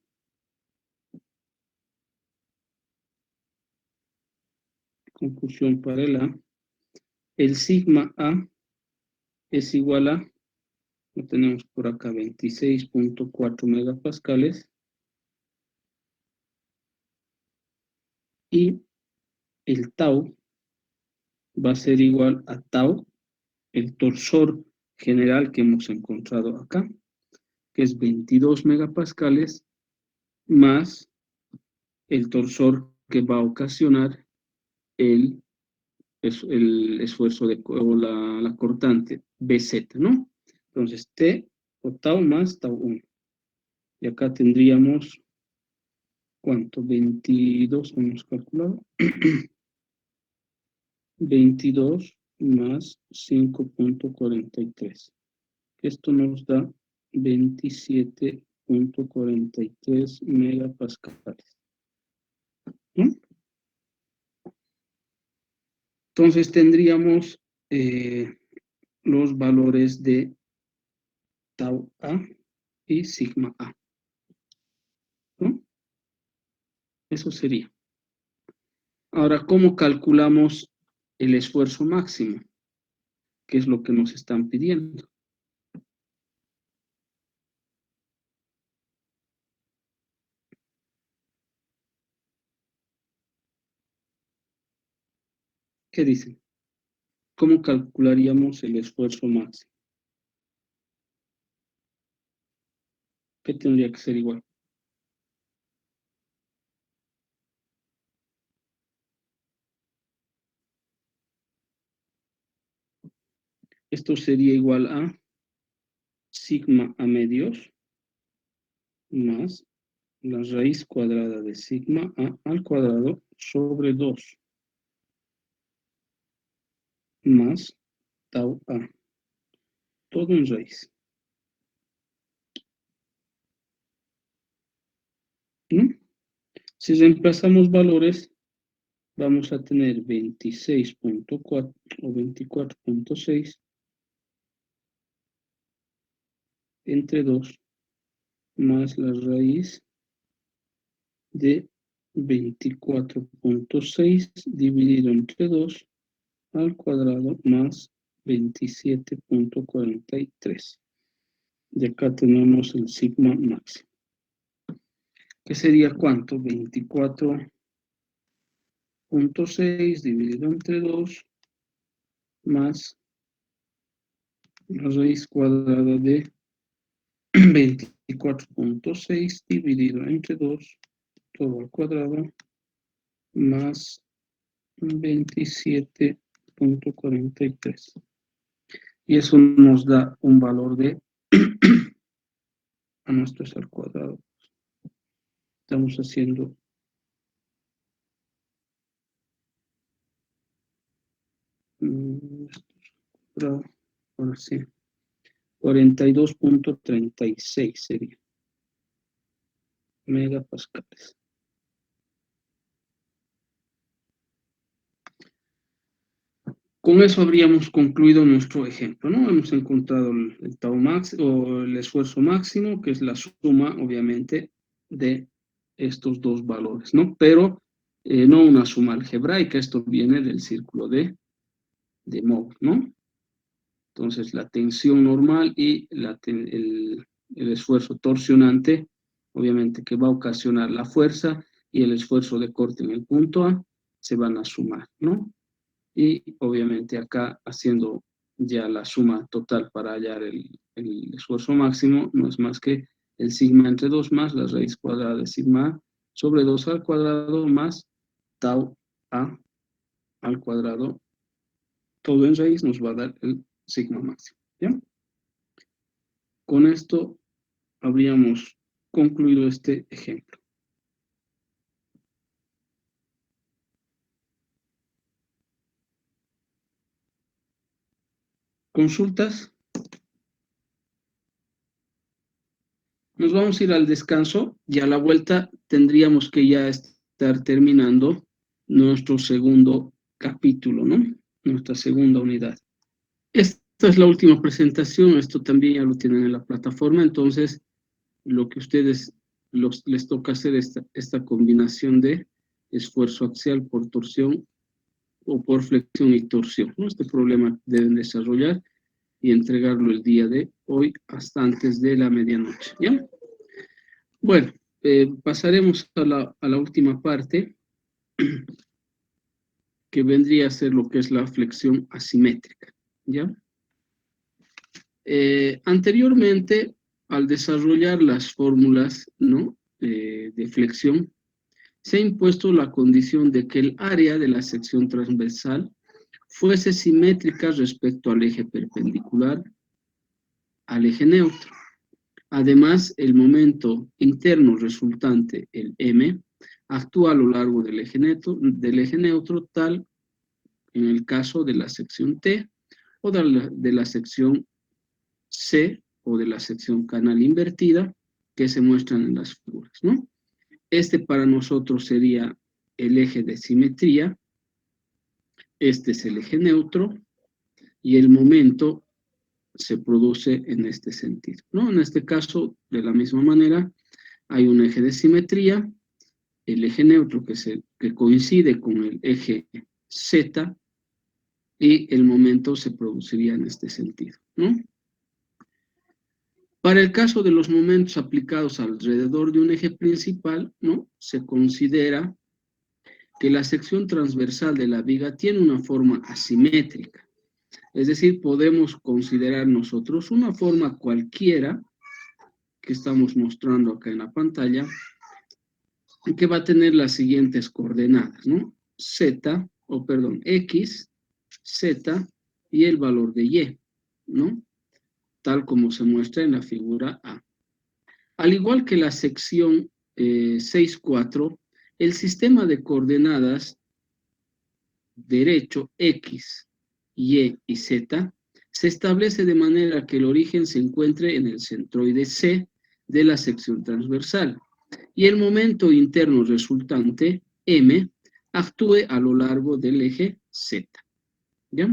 para el A, el sigma A es igual a, lo tenemos por acá, 26.4 megapascales, y el tau va a ser igual a tau, el torsor general que hemos encontrado acá, que es 22 megapascales, más el torsor que va a ocasionar el esfuerzo o la cortante BZ, ¿no? Entonces, T o tau más tau 1. Y acá tendríamos, ¿cuánto? 22 hemos calculado. 22 más 5.43. Esto nos da 27.43 megapascales. ¿No? Entonces tendríamos los valores de tau A y sigma A, ¿no? Eso sería. Ahora, ¿cómo calculamos el esfuerzo máximo? ¿Qué es lo que nos están pidiendo? ¿Qué dicen? ¿Cómo calcularíamos el esfuerzo máximo? ¿Qué tendría que ser igual? Esto sería igual a sigma a medios más la raíz cuadrada de sigma a al cuadrado sobre 2 más tau a, todo en raíz. ¿No? Si reemplazamos valores, vamos a tener 26.4 o 24.6 entre 2 más la raíz de 24.6 dividido entre 2 al cuadrado más 27.43. Y acá tenemos el sigma máximo. ¿Qué sería cuánto? 24.6 dividido entre 2 más la raíz cuadrada de 24.6 dividido entre 2 todo al cuadrado más 27.43. Y eso nos da un valor de a nuestro es al cuadrado. Estamos haciendo ahora sí, 42.36 sería megapascales. Con eso habríamos concluido nuestro ejemplo, ¿no? Hemos encontrado el tau max o el esfuerzo máximo, que es la suma, obviamente, de estos dos valores, ¿no? Pero no una suma algebraica, esto viene del círculo de Mohs, ¿no? Entonces, la tensión normal y el esfuerzo torsionante, obviamente que va a ocasionar la fuerza y el esfuerzo de corte en el punto A, se van a sumar, ¿no? Y obviamente acá haciendo ya la suma total para hallar el esfuerzo máximo, no es más que el sigma entre 2 más la raíz cuadrada de sigma A sobre 2 al cuadrado más tau A al cuadrado, todo en raíz nos va a dar el sigma máximo, ¿ya? Con esto habríamos concluido este ejemplo. ¿Consultas? Nos vamos a ir al descanso y a la vuelta tendríamos que ya estar terminando nuestro segundo capítulo, ¿no? Nuestra segunda unidad. Esta es la última presentación, esto también ya lo tienen en la plataforma, entonces lo que ustedes les toca hacer es esta combinación de esfuerzo axial por torsión o por flexión y torsión, ¿no? Este problema deben desarrollar y entregarlo el día de hoy hasta antes de la medianoche, ¿ya? Bueno, pasaremos a la última parte, que vendría a ser lo que es la flexión asimétrica, ¿ya? Anteriormente, al desarrollar las fórmulas, ¿no? De flexión, se ha impuesto la condición de que el área de la sección transversal fuese simétrica respecto al eje perpendicular al eje neutro. Además, el momento interno resultante, el M, actúa a lo largo del eje neutro, tal en el caso de la sección T o de la sección C o de la sección canal invertida que se muestran en las figuras, ¿no? Este para nosotros sería el eje de simetría este es el eje neutro, y el momento se produce en este sentido, ¿no? En este caso, de la misma manera, hay un eje de simetría, el eje neutro que coincide con el eje Z, y el momento se produciría en este sentido, ¿no? Para el caso de los momentos aplicados alrededor de un eje principal, ¿no? Se considera que la sección transversal de la viga tiene una forma asimétrica. Es decir, podemos considerar nosotros una forma cualquiera que estamos mostrando acá en la pantalla, que va a tener las siguientes coordenadas, ¿no? X, Z y el valor de Y, ¿no? Tal como se muestra en la figura A. Al igual que la sección 6.4, el sistema de coordenadas derecho X, Y y Z se establece de manera que el origen se encuentre en el centroide C de la sección transversal y el momento interno resultante, M, actúe a lo largo del eje Z. ¿Ya?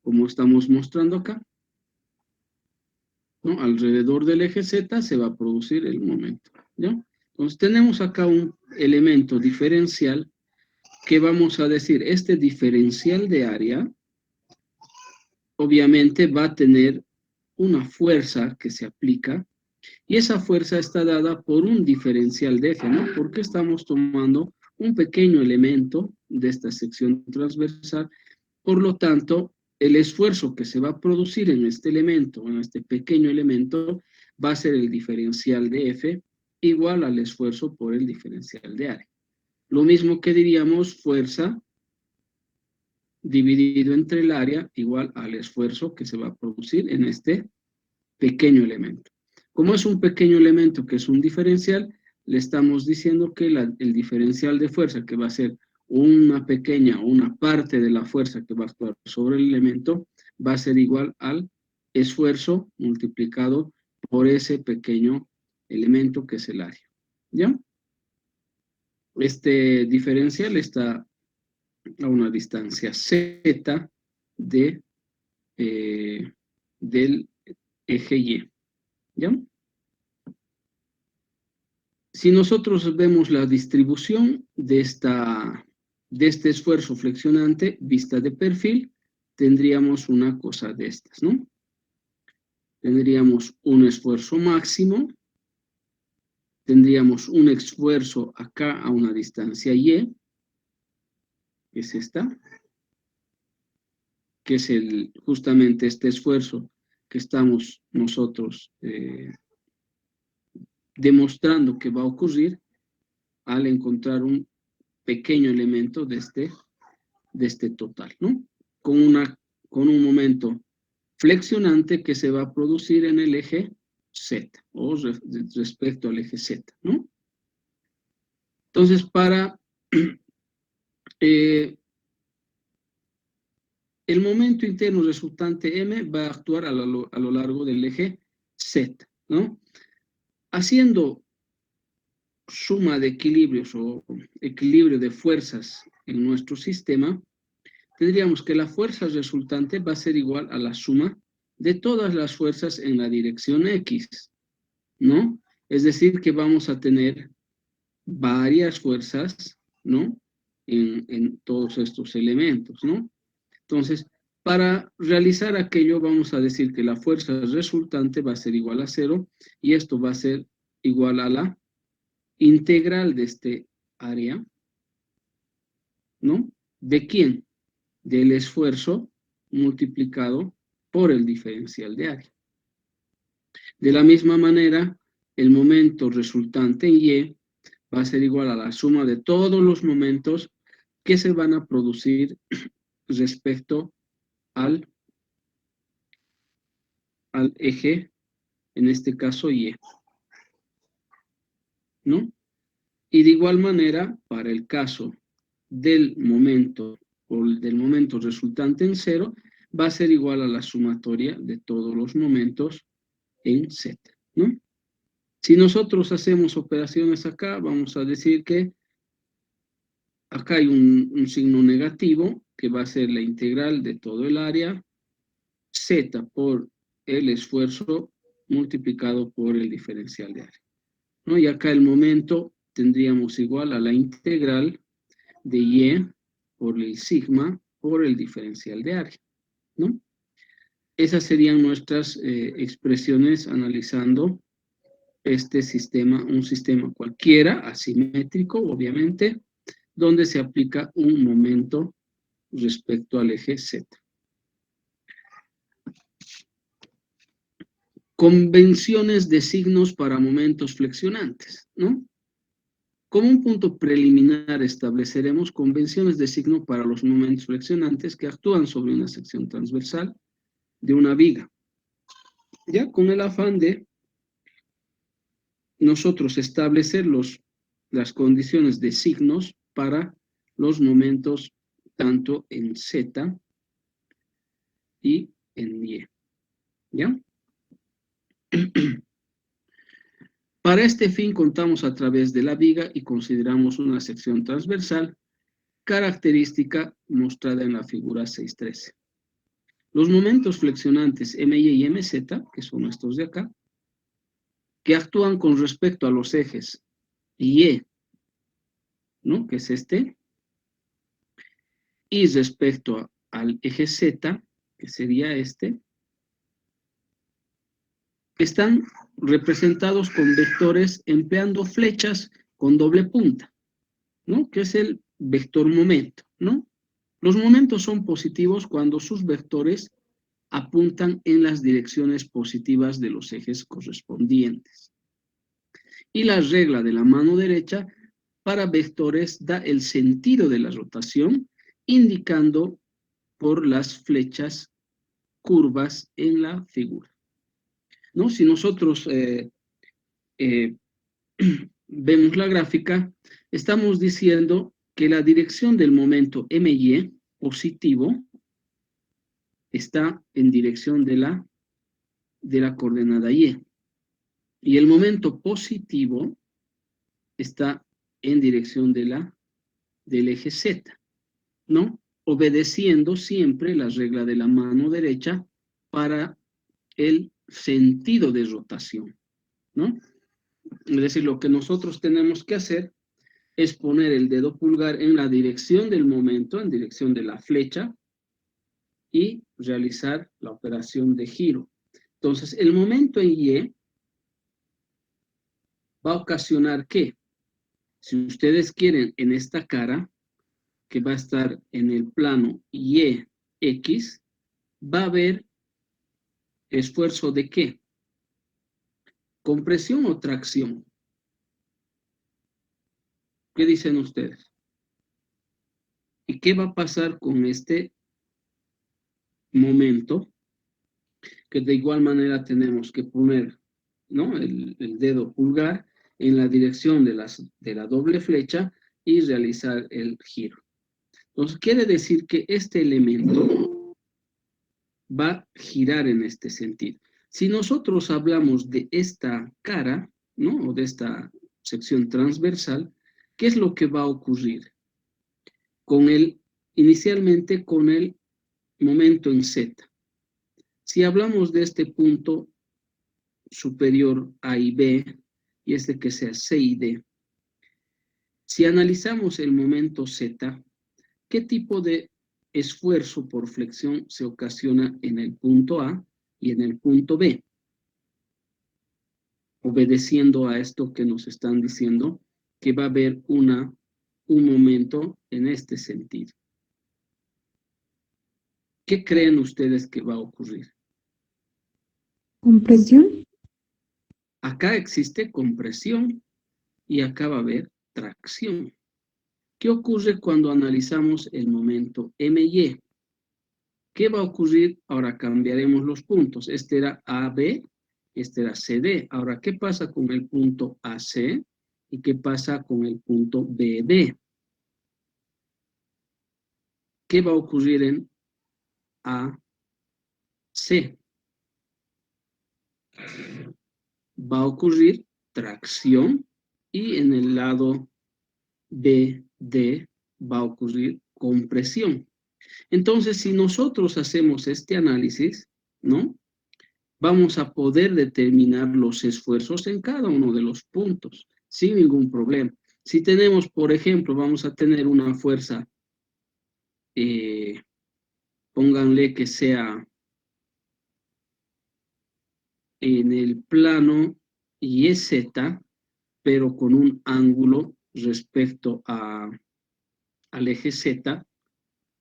Como estamos mostrando acá, ¿no? Alrededor del eje Z se va a producir el momento. ¿Ya? Entonces tenemos acá un elemento diferencial que vamos a decir, este diferencial de área obviamente va a tener una fuerza que se aplica, y esa fuerza está dada por un diferencial de eje, ¿no? Porque estamos tomando un pequeño elemento de esta sección transversal, por lo tanto, el esfuerzo que se va a producir en este elemento, en este pequeño elemento, va a ser el diferencial de F igual al esfuerzo por el diferencial de área. Lo mismo que diríamos fuerza dividido entre el área igual al esfuerzo que se va a producir en este pequeño elemento. Como es un pequeño elemento que es un diferencial, le estamos diciendo que el diferencial de fuerza, que va a ser una pequeña o una parte de la fuerza que va a actuar sobre el elemento, va a ser igual al esfuerzo multiplicado por ese pequeño elemento que es el área. ¿Ya? Este diferencial está a una distancia Z del eje Y. ¿Ya? Si nosotros vemos la distribución de este esfuerzo flexionante vista de perfil, tendríamos una cosa de estas, ¿no? Tendríamos un esfuerzo máximo, tendríamos un esfuerzo acá a una distancia Y, que es esta, que es justamente este esfuerzo que estamos nosotros demostrando que va a ocurrir al encontrar un pequeño elemento de este total, ¿no? Con un momento flexionante que se va a producir en el eje Z, o respecto al eje Z, ¿no? Entonces, para el momento interno resultante M va a actuar a lo largo del eje Z, ¿no? Haciendo suma de equilibrios o equilibrio de fuerzas en nuestro sistema, tendríamos que la fuerza resultante va a ser igual a la suma de todas las fuerzas en la dirección X, ¿no? Es decir, que vamos a tener varias fuerzas, ¿no? En todos estos elementos, ¿no? Entonces, para realizar aquello, vamos a decir que la fuerza resultante va a ser igual a 0, y esto va a ser igual a la integral de este área, ¿no? ¿De quién? Del esfuerzo multiplicado por el diferencial de área. De la misma manera, el momento resultante en Y va a ser igual a la suma de todos los momentos que se van a producir respecto al eje, en este caso Y, ¿no? Y de igual manera, para el caso del momento o del momento resultante en 0, va a ser igual a la sumatoria de todos los momentos en Z, ¿no? Si nosotros hacemos operaciones acá, vamos a decir que acá hay un signo negativo que va a ser la integral de todo el área, z por el esfuerzo multiplicado por el diferencial de área, ¿no? Y acá el momento tendríamos igual a la integral de y por el sigma por el diferencial de área, ¿no? Esas serían nuestras expresiones analizando este sistema, un sistema cualquiera, asimétrico, obviamente, donde se aplica un momento respecto al eje Z. Convenciones de signos para momentos flexionantes, ¿no? Como un punto preliminar estableceremos convenciones de signo para los momentos flexionantes que actúan sobre una sección transversal de una viga, ya con el afán de nosotros establecer las condiciones de signos para los momentos tanto en Z y en Y, ¿ya? Para este fin contamos a través de la viga y consideramos una sección transversal característica mostrada en la figura 6.13. Los momentos flexionantes MY y MZ, que son estos de acá, que actúan con respecto a los ejes Y, ¿no? Que es este, y respecto al eje Z, que sería este, están representados con vectores empleando flechas con doble punta, ¿no? Que es el vector momento, ¿no? Los momentos son positivos cuando sus vectores apuntan en las direcciones positivas de los ejes correspondientes. Y la regla de la mano derecha para vectores da el sentido de la rotación, indicando por las flechas curvas en la figura, ¿no? Si nosotros vemos la gráfica, estamos diciendo que la dirección del momento MY positivo está en dirección de la coordenada Y. Y el momento positivo está en dirección del eje Z, ¿no? Obedeciendo siempre la regla de la mano derecha para el sentido de rotación, ¿no? Es decir, lo que nosotros tenemos que hacer es poner el dedo pulgar en la dirección del momento, en dirección de la flecha, y realizar la operación de giro. Entonces, el momento en Y va a ocasionar que, si ustedes quieren, en esta cara, que va a estar en el plano YX, va a haber esfuerzo de ¿qué? ¿Compresión o tracción? ¿Qué dicen ustedes? ¿Y qué va a pasar con este momento? Que de igual manera tenemos que poner, ¿no? el dedo pulgar en la dirección de la doble flecha y realizar el giro. Entonces, quiere decir que este elemento va a girar en este sentido. Si nosotros hablamos de esta cara, ¿no? O de esta sección transversal, ¿qué es lo que va a ocurrir? Inicialmente con el momento en Z. Si hablamos de este punto superior A y B, y este que sea C y D, si analizamos el momento Z, ¿qué tipo de esfuerzo por flexión se ocasiona en el punto A y en el punto B? Obedeciendo a esto que nos están diciendo, que va a haber un momento en este sentido. ¿Qué creen ustedes que va a ocurrir?
¿Compresión?
Acá existe compresión y acá va a haber tracción. ¿Qué ocurre cuando analizamos el momento MY? ¿Qué va a ocurrir? Ahora cambiaremos los puntos. Este era AB, este era CD. Ahora, ¿qué pasa con el punto AC? ¿Y qué pasa con el punto BD? ¿Qué va a ocurrir en AC? Va a ocurrir tracción y en el lado BD va a ocurrir compresión. Entonces, si nosotros hacemos este análisis, ¿no? Vamos a poder determinar los esfuerzos en cada uno de los puntos, sin ningún problema. Si tenemos, por ejemplo, vamos a tener una fuerza, pónganle que sea en el plano YZ, pero con un ángulo respecto al eje Z,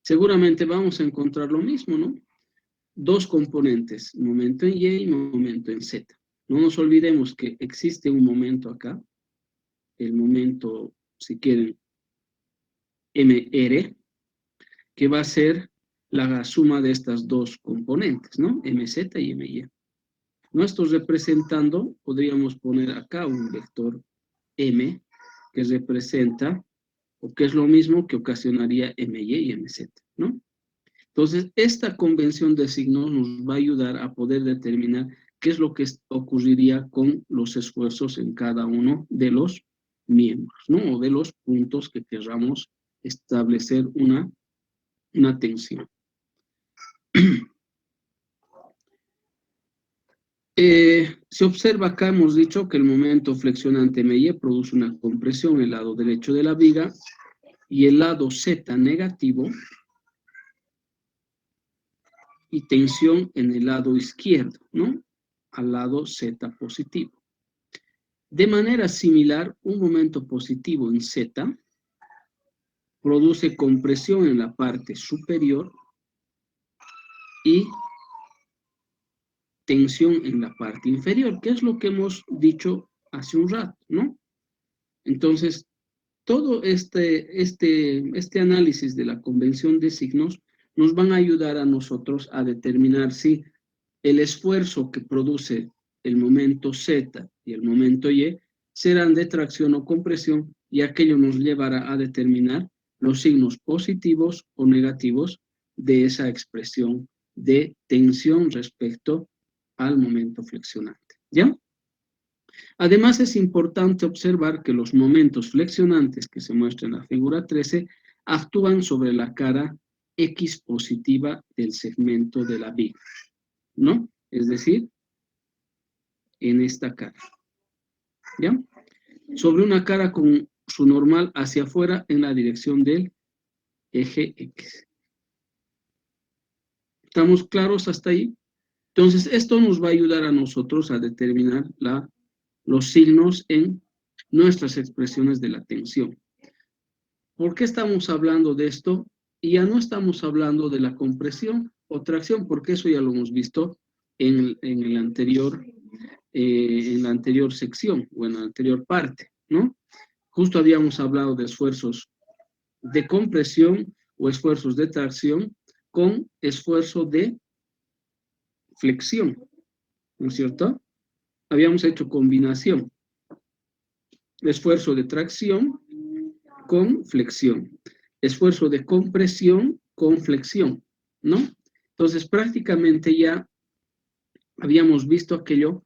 seguramente vamos a encontrar lo mismo, ¿no? Dos componentes, momento en Y y momento en Z. No nos olvidemos que existe un momento acá, el momento, si quieren, MR, que va a ser la suma de estas dos componentes, ¿no? MZ y MY. ¿No? Esto representando, podríamos poner acá un vector M, que representa, o que es lo mismo que ocasionaría MY y MZ, ¿no? Entonces, esta convención de signos nos va a ayudar a poder determinar qué es lo que ocurriría con los esfuerzos en cada uno de los miembros, ¿no? O de los puntos que querramos establecer una tensión. Se observa acá, hemos dicho que el momento flexionante MY produce una compresión en el lado derecho de la viga y el lado Z negativo y tensión en el lado izquierdo, ¿no? Al lado Z positivo. De manera similar, un momento positivo en Z produce compresión en la parte superior y tensión en la parte inferior, que es lo que hemos dicho hace un rato, ¿no? Entonces, todo este análisis de la convención de signos nos van a ayudar a nosotros a determinar si el esfuerzo que produce el momento Z y el momento Y serán de tracción o compresión, y aquello nos llevará a determinar los signos positivos o negativos de esa expresión de tensión respecto al momento flexionante, ¿ya? Además, es importante observar que los momentos flexionantes que se muestran en la figura 13 actúan sobre la cara X positiva del segmento de la viga, ¿no? Es decir, en esta cara, ¿ya? Sobre una cara con su normal hacia afuera en la dirección del eje X. ¿Estamos claros hasta ahí? Entonces, esto nos va a ayudar a nosotros a determinar los signos en nuestras expresiones de la tensión. ¿Por qué estamos hablando de esto? Y ya no estamos hablando de la compresión o tracción, porque eso ya lo hemos visto en la anterior sección, o en la anterior parte, ¿no? Justo habíamos hablado de esfuerzos de compresión o esfuerzos de tracción con esfuerzo de flexión, ¿no es cierto? Habíamos hecho combinación, esfuerzo de tracción con flexión, esfuerzo de compresión con flexión, ¿no? Entonces, prácticamente ya habíamos visto aquello,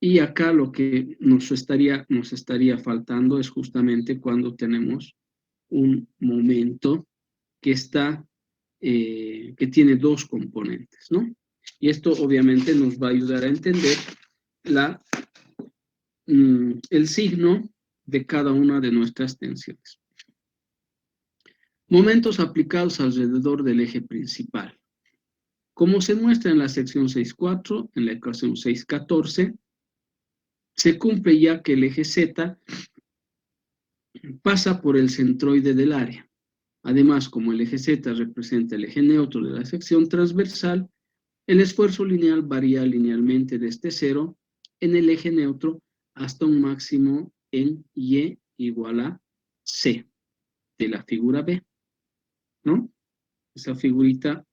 y acá lo que nos estaría faltando es justamente cuando tenemos un momento que que tiene dos componentes, ¿no? Y esto obviamente nos va a ayudar a entender el signo de cada una de nuestras tensiones. Momentos aplicados alrededor del eje principal. Como se muestra en la sección 6.4, en la ecuación 6.14, se cumple ya que el eje Z pasa por el centroide del área. Además, como el eje Z representa el eje neutro de la sección transversal, el esfuerzo lineal varía linealmente desde 0 en el eje neutro hasta un máximo en Y igual a C de la figura B, ¿no? Esa figurita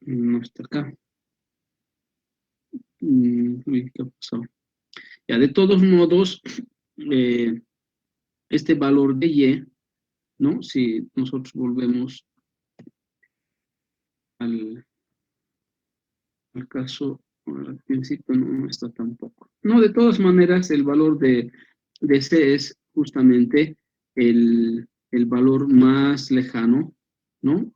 no está acá. Uy, ¿qué pasó? Ya, de todos modos, este valor de Y, ¿no? Si nosotros volvemos al caso, al principio no está tampoco. No, de todas maneras, el valor de C es justamente el valor más lejano, ¿no?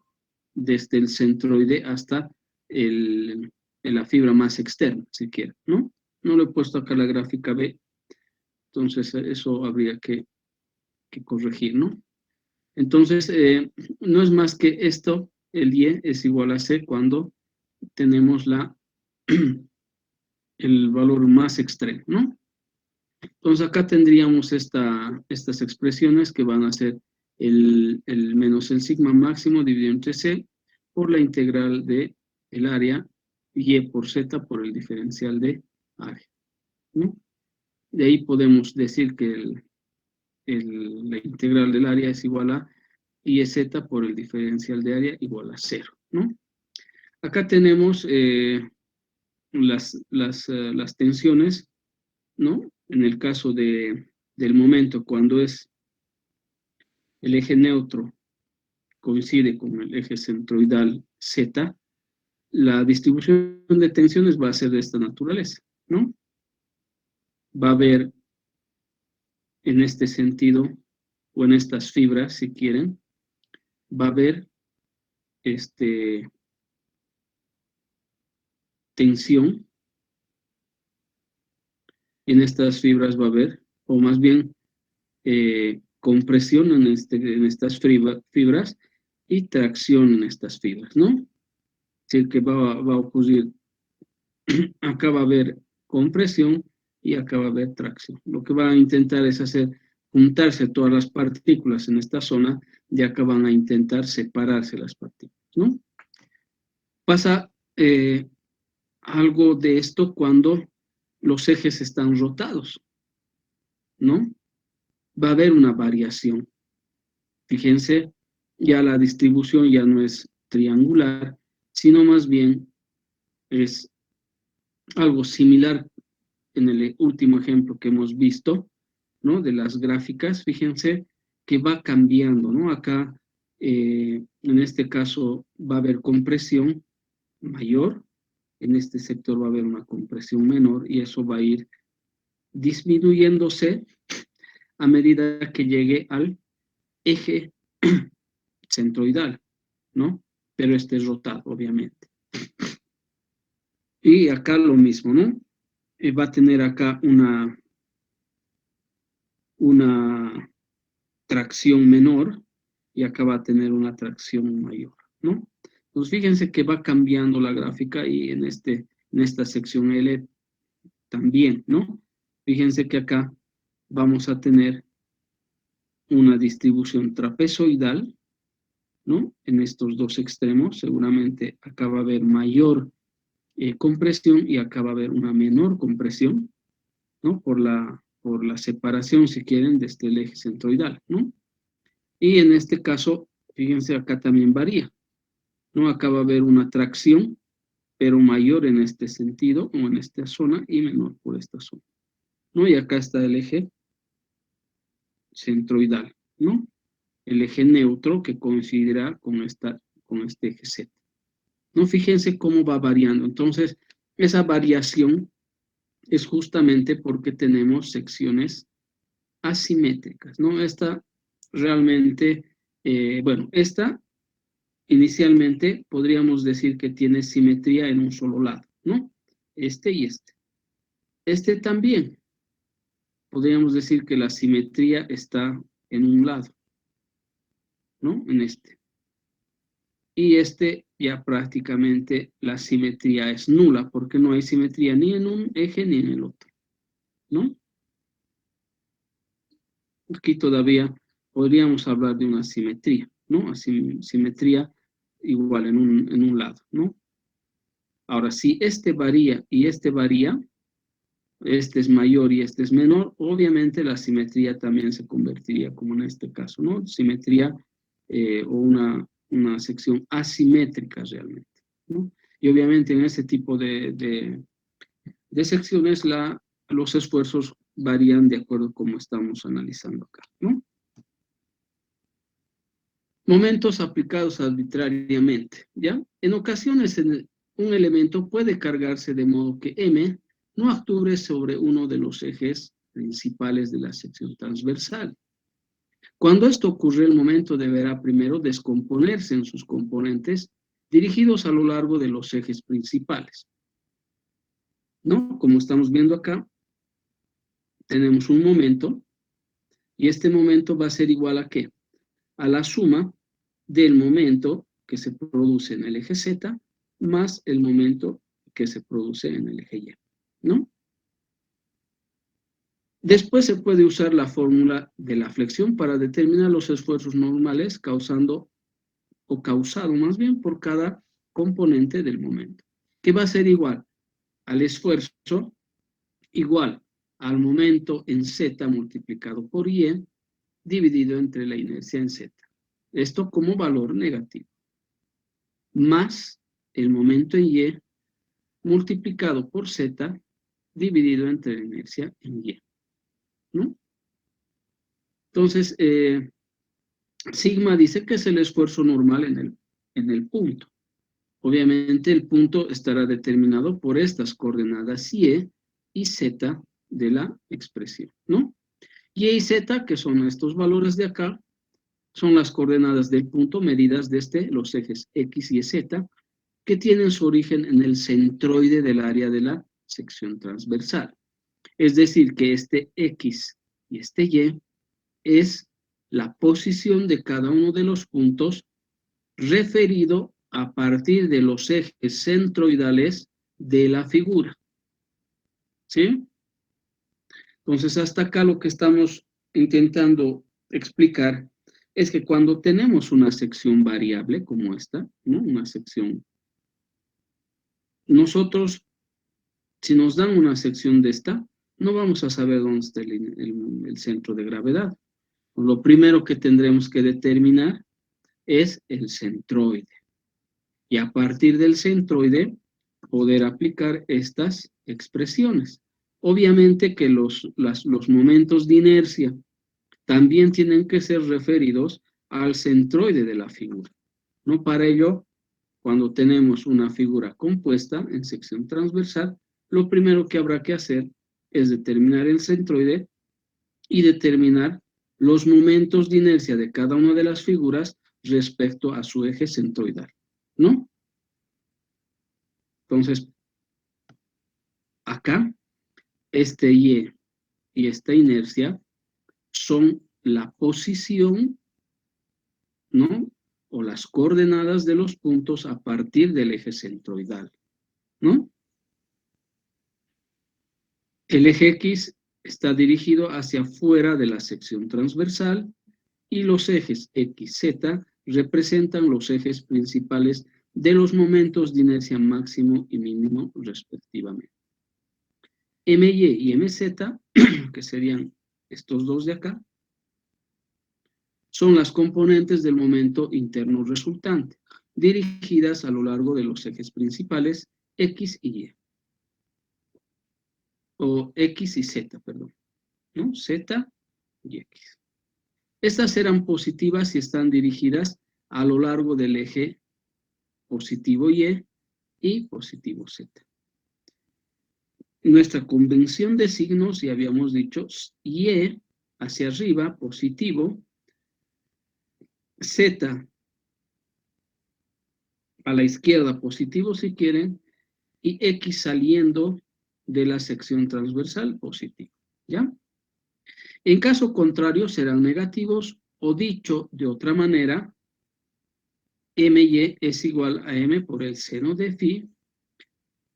Desde el centroide hasta la fibra más externa, si quiere, ¿no? No le he puesto acá la gráfica B, entonces eso habría que corregir, ¿no? Entonces, no es más que esto, el Y es igual a C cuando tenemos el valor más extremo, ¿no? Entonces acá tendríamos estas expresiones que van a ser el menos el sigma máximo dividido entre C por la integral de el área Y por Z por el diferencial de área, ¿no? De ahí podemos decir que la integral del área es igual a IZ por el diferencial de área igual a 0, ¿no? Acá tenemos las tensiones, ¿no? En el caso del momento, cuando es el eje neutro coincide con el eje centroidal Z, la distribución de tensiones va a ser de esta naturaleza, ¿no? Va a haber en este sentido, o en estas fibras, si quieren, va a haber tensión, y en estas fibras va a haber, o más bien compresión en estas fibras y tracción en estas fibras, ¿no? Es decir, que va a ocurrir, acá va a haber compresión y acá va a haber tracción. Lo que va a intentar es hacer juntarse todas las partículas en esta zona y acá van a intentar separarse las partículas, ¿no? Pasa algo de esto cuando los ejes están rotados, ¿no? Va a haber una variación. Fíjense, ya la distribución ya no es triangular, sino más bien es algo similar en el último ejemplo que hemos visto, ¿no? De las gráficas, fíjense que va cambiando, ¿no? Acá, en este caso, va a haber compresión mayor, en este sector va a haber una compresión menor y eso va a ir disminuyéndose a medida que llegue al eje centroidal, ¿no? Pero este es rotado, obviamente. Y acá lo mismo, ¿no? Va a tener acá una tracción menor y acá va a tener una tracción mayor, ¿no? Entonces fíjense que va cambiando la gráfica y en esta sección L también, ¿no? Fíjense que acá vamos a tener una distribución trapezoidal, ¿no? En estos dos extremos, seguramente acá va a haber mayor compresión y acá va a haber una menor compresión, ¿no? Por la separación, si quieren, desde el eje centroidal, ¿no? Y en este caso, fíjense, acá también varía, ¿no? Acá va a haber una tracción, pero mayor en este sentido, o en esta zona, y menor por esta zona, ¿no? Y acá está el eje centroidal, ¿no? El eje neutro que coincidirá con este eje Z. ¿No? Fíjense cómo va variando. Entonces, esa variación es justamente porque tenemos secciones asimétricas, ¿no? Esta realmente, esta inicialmente podríamos decir que tiene simetría en un solo lado, ¿no? Este y este. Este también, podríamos decir que la simetría está en un lado, ¿no? En este. Y este ya prácticamente la simetría es nula, porque no hay simetría ni en un eje ni en el otro, ¿no? Aquí todavía podríamos hablar de una simetría, ¿no? Simetría igual en un lado, ¿no? Ahora, si este varía y este varía, este es mayor y este es menor, obviamente la simetría también se convertiría como en este caso, ¿no? Simetría o una sección asimétrica realmente, ¿no? Y obviamente en ese tipo de secciones los esfuerzos varían de acuerdo a cómo estamos analizando acá, ¿no? Momentos aplicados arbitrariamente, ¿ya? En ocasiones un elemento puede cargarse de modo que M no actúe sobre uno de los ejes principales de la sección transversal. Cuando esto ocurre, el momento deberá primero descomponerse en sus componentes dirigidos a lo largo de los ejes principales, ¿no? Como estamos viendo acá, tenemos un momento, y este momento va a ser igual a ¿qué? A la suma del momento que se produce en el eje Z más el momento que se produce en el eje Y, ¿no? Después se puede usar la fórmula de la flexión para determinar los esfuerzos normales causado más bien por cada componente del momento, que va a ser igual al esfuerzo igual al momento en Z multiplicado por Y dividido entre la inercia en Z. Esto como valor negativo. Más el momento en Y multiplicado por Z dividido entre la inercia en Y, ¿no? Entonces, sigma dice que es el esfuerzo normal en el punto. Obviamente el punto estará determinado por estas coordenadas Y y Z de la expresión, ¿no? Y Z, que son estos valores de acá, son las coordenadas del punto medidas desde los ejes X y Z, que tienen su origen en el centroide del área de la sección transversal. Es decir, que este X y este Y es la posición de cada uno de los puntos referido a partir de los ejes centroidales de la figura. ¿Sí? Entonces, hasta acá lo que estamos intentando explicar es que cuando tenemos una sección variable como esta, ¿no? Una sección, nosotros, si nos dan una sección de esta, no vamos a saber dónde está el centro de gravedad. Lo primero que tendremos que determinar es el centroide. Y a partir del centroide, poder aplicar estas expresiones. Obviamente que los momentos de inercia también tienen que ser referidos al centroide de la figura, ¿no? Para ello, cuando tenemos una figura compuesta en sección transversal, lo primero que habrá que hacer es determinar el centroide y determinar los momentos de inercia de cada una de las figuras respecto a su eje centroidal, ¿no? Entonces, acá, este Y y esta inercia son la posición, ¿no? O las coordenadas de los puntos a partir del eje centroidal, ¿no? El eje X está dirigido hacia afuera de la sección transversal y los ejes X, Z representan los ejes principales de los momentos de inercia máximo y mínimo respectivamente. MY y MZ, que serían estos dos de acá, son las componentes del momento interno resultante, dirigidas a lo largo de los ejes principales X y Y. O X y Z, perdón, ¿no? Z y X. Estas serán positivas si están dirigidas a lo largo del eje positivo Y y positivo Z. Nuestra convención de signos, ya habíamos dicho, Y hacia arriba, positivo, Z a la izquierda, positivo si quieren, y X saliendo de la sección transversal, positivo, ¿ya? En caso contrario, serán negativos, o dicho de otra manera, MY es igual a M por el seno de phi,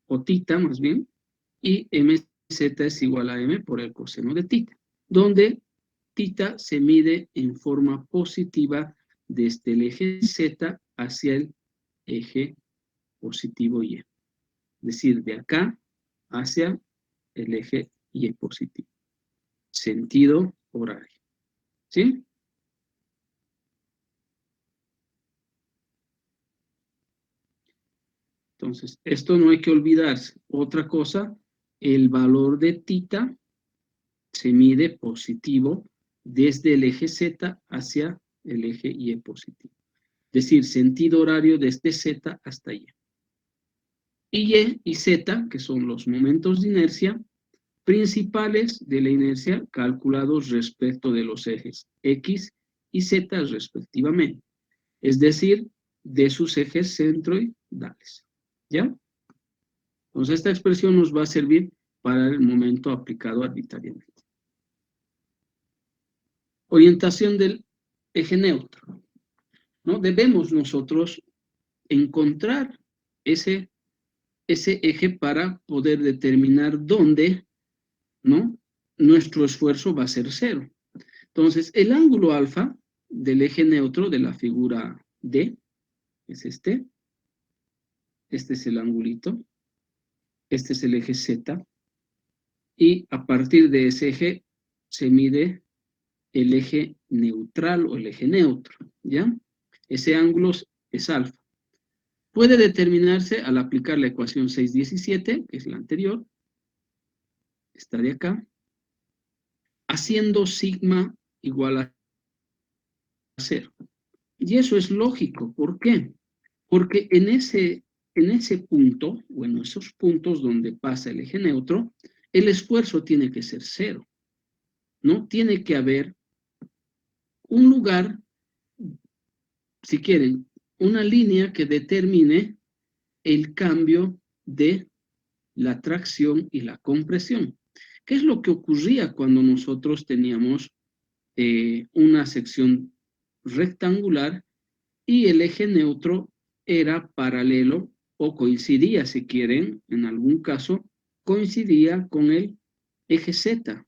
o tita más bien, y MZ es igual a M por el coseno de tita, donde tita se mide en forma positiva desde el eje Z hacia el eje positivo Y. Es decir, de acá hacia el eje Y positivo. Sentido horario. ¿Sí? Entonces, esto no hay que olvidarse. Otra cosa, el valor de tita se mide positivo desde el eje Z hacia el eje Y positivo. Es decir, sentido horario desde Z hasta Y. Y Y y Z, que son los momentos de inercia, principales de la inercia calculados respecto de los ejes X y Z respectivamente, es decir, de sus ejes centroidales, ¿ya? Entonces esta expresión nos va a servir para el momento aplicado arbitrariamente. Orientación del eje neutro, ¿no? Debemos nosotros encontrar ese eje para poder determinar dónde, ¿no?, nuestro esfuerzo va a ser cero. Entonces, el ángulo alfa del eje neutro de la figura D es este es el angulito, este es el eje Z, y a partir de ese eje se mide el eje neutral o el eje neutro, ¿ya? Ese ángulo es alfa. Puede determinarse al aplicar la ecuación 617, que es la anterior, esta de acá, haciendo sigma igual a 0. Y eso es lógico. ¿Por qué? Porque en ese punto, o en esos puntos donde pasa el eje neutro, el esfuerzo tiene que ser 0, ¿no? Tiene que haber un lugar, si quieren, una línea que determine el cambio de la tracción y la compresión. ¿Qué es lo que ocurría cuando nosotros teníamos una sección rectangular y el eje neutro era paralelo o coincidía, si quieren, en algún caso, coincidía con el eje Z?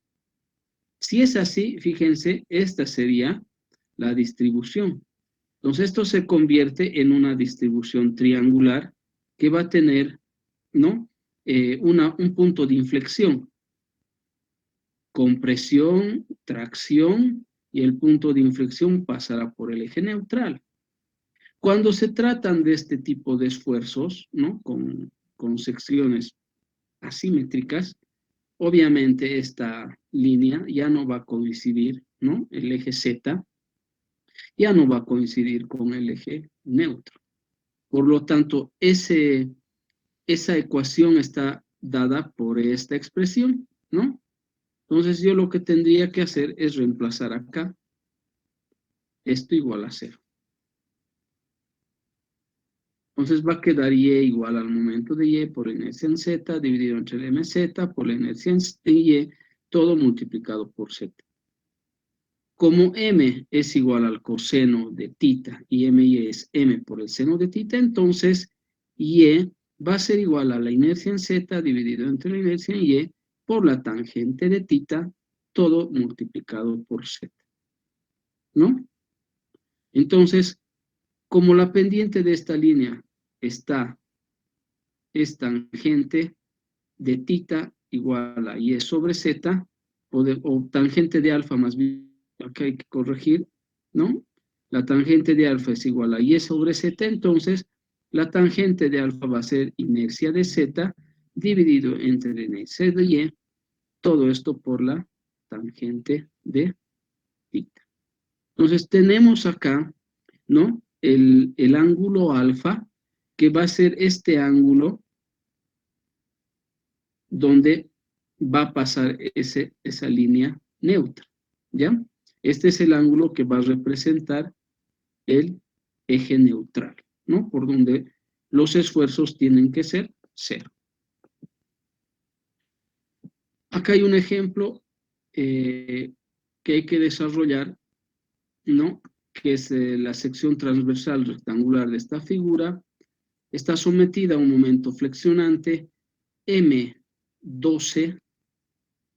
Si es así, fíjense, esta sería la distribución. Entonces esto se convierte en una distribución triangular que va a tener, ¿no?, un punto de inflexión, compresión, tracción, y el punto de inflexión pasará por el eje neutral. Cuando se tratan de este tipo de esfuerzos, ¿no?, con secciones asimétricas, obviamente esta línea ya no va a coincidir, ¿no?, el eje Z ya no va a coincidir con el eje neutro. Por lo tanto, esa ecuación está dada por esta expresión, ¿no? Entonces yo lo que tendría que hacer es reemplazar acá esto igual a 0. Entonces va a quedar Y igual al momento de Y por inercia en Z dividido entre el MZ por la inercia en Y, todo multiplicado por Z. Como M es igual al coseno de tita y MY es M por el seno de tita, entonces Y va a ser igual a la inercia en Z dividido entre la inercia en Y por la tangente de tita, todo multiplicado por Z, ¿no? Entonces, como la pendiente de esta línea es tangente de tita igual a Y sobre Z, o tangente de alfa más bien, acá hay que corregir, ¿no? La tangente de alfa es igual a Y sobre Z, entonces la tangente de alfa va a ser inercia de Z dividido entre la inercia de Y, todo esto por la tangente de tita. Entonces tenemos acá, ¿no?, el ángulo alfa, que va a ser este ángulo donde va a pasar esa línea neutra, ¿ya? Este es el ángulo que va a representar el eje neutral, ¿no?, por donde los esfuerzos tienen que ser 0. Acá hay un ejemplo que hay que desarrollar, ¿no?, que es la sección transversal rectangular de esta figura. Está sometida a un momento flexionante M12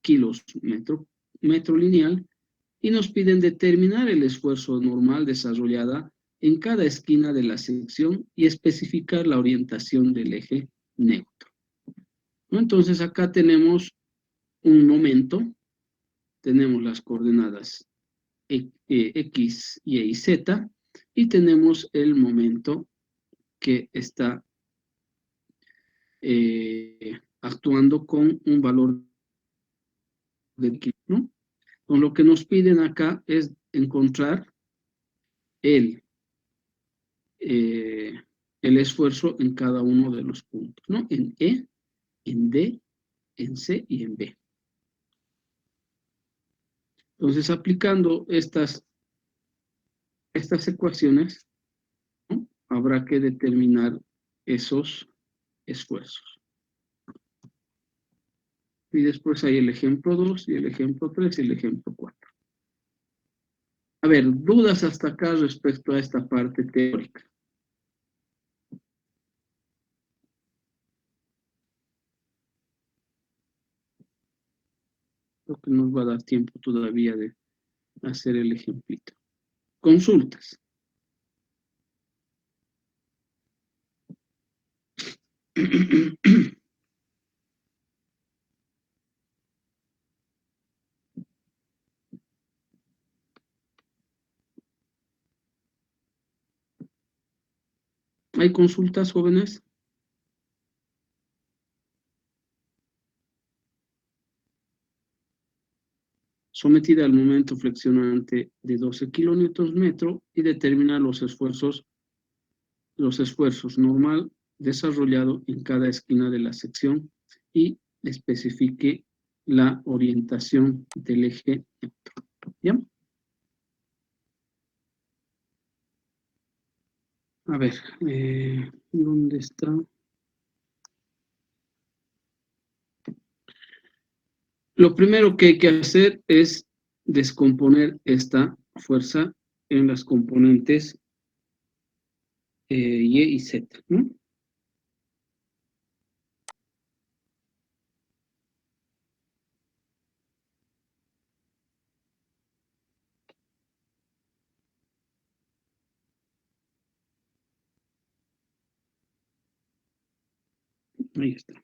kilos metro lineal, y nos piden determinar el esfuerzo normal desarrollada en cada esquina de la sección y especificar la orientación del eje neutro, ¿no? Entonces acá tenemos un momento, tenemos las coordenadas X, Y y Z, y tenemos el momento que está actuando con un valor de X, ¿no? Con lo que nos piden acá es encontrar el esfuerzo en cada uno de los puntos, ¿no? En E, en D, en C y en B. Entonces, aplicando estas ecuaciones, ¿no? Habrá que determinar esos esfuerzos. Y después hay el ejemplo 2 y el ejemplo 3 y el ejemplo 4. A ver, dudas hasta acá respecto a esta parte teórica. Creo que nos va a dar tiempo todavía de hacer el ejemplito. Consultas. ¿Hay consultas, jóvenes? Sometida al momento flexionante de 12 kilonewtons metro y determina los esfuerzos normal desarrollado en cada esquina de la sección y especifique la orientación del eje neutro. ¿Ya? A ver, ¿dónde está? Lo primero que hay que hacer es descomponer esta fuerza en las componentes Y y Z, ¿no? Ahí está.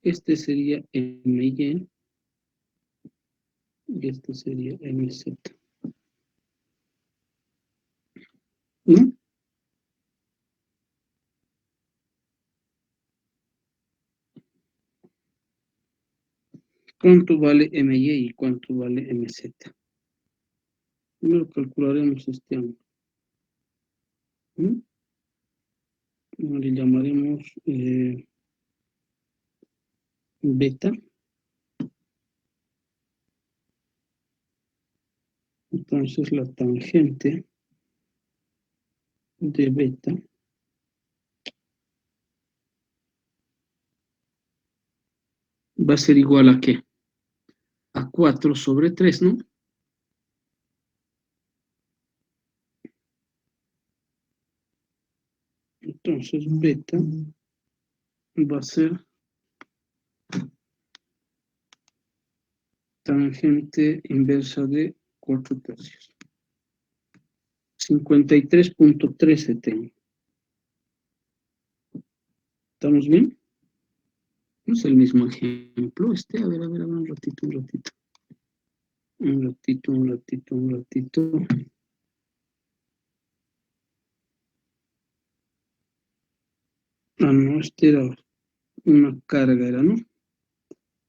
Este sería MY y este sería MZ. ¿No? ¿Cuánto vale MY y cuánto vale MZ? Primero calcularemos este ángulo. ¿No? Le llamaremos beta. Entonces la tangente de beta va a ser igual ¿a qué? A 4 sobre 3, ¿no? Entonces beta va a ser tangente inversa de 4 tercios. 53.13 tengo. ¿Estamos bien? No es el mismo ejemplo. A ver, un ratito. Un ratito. Ah, no, este era una carga, ¿no?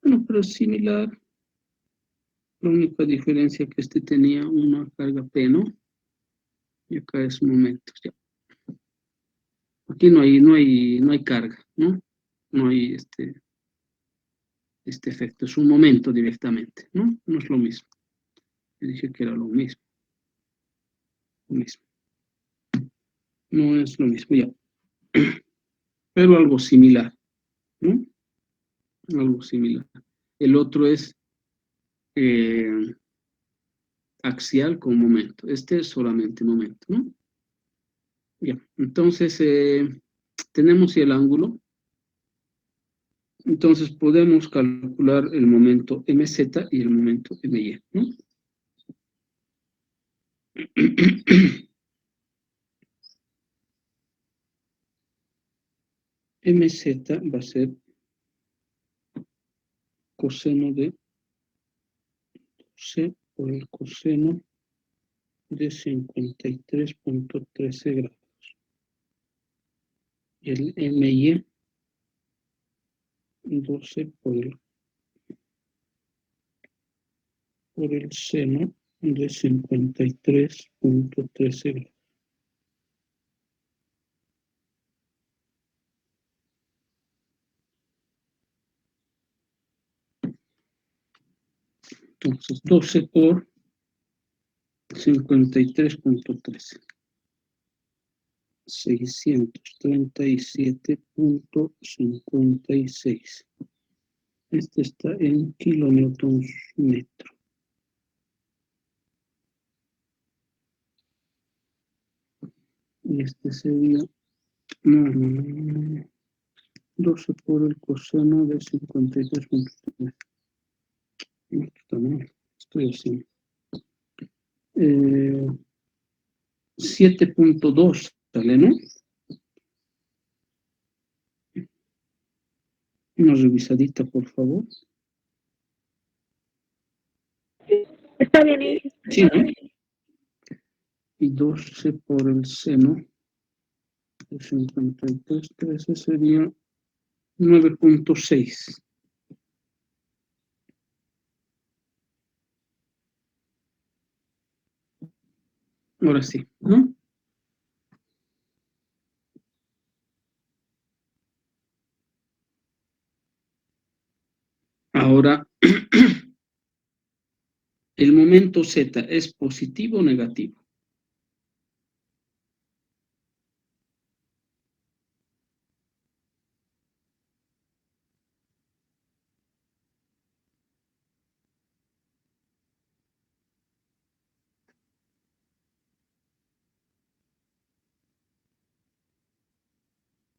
Bueno, pero es similar. La única diferencia que este tenía una carga P, ¿no? Y acá es momentos, ya. Aquí no hay carga, ¿no? No hay este efecto. Es un momento directamente, ¿no? No es lo mismo. Yo dije que era lo mismo. No es lo mismo, ya. Pero algo similar, ¿no? Algo similar. El otro es axial con momento. Este es solamente momento, ¿no? Bien, entonces tenemos el ángulo. Entonces podemos calcular el momento MZ y el momento MY, ¿no? MZ va a ser coseno de C por el coseno de 53.13 grados. Y el MY 12 por el seno de 53.13 grados. Entonces, 12 por 53.13. 637.56. Este está en kilonewtons metro. Y este sería 12 por el coseno de 53.3. No, está mal. Estoy haciendo. 7.2 sale, ¿no? Una revisadita, por favor.
Está bien, Inge.
Sí, ¿no? Y 12 por el seno de 53.13 sería 9.6. Ahora sí, ¿no? Ahora, el momento Z es positivo o negativo.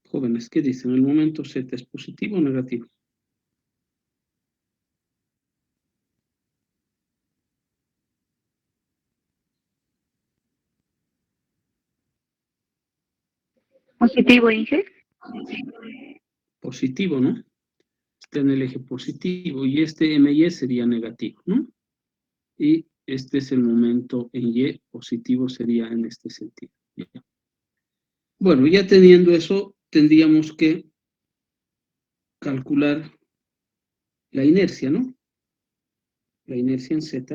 Jóvenes, ¿qué dicen? ¿El momento Z es positivo o negativo?
Positivo, Inge.
Positivo, ¿no? Está en el eje positivo y este MY sería negativo, ¿no? Y este es el momento en Y, positivo sería en este sentido. Bueno, ya teniendo eso, tendríamos que calcular la inercia, ¿no? La inercia en Z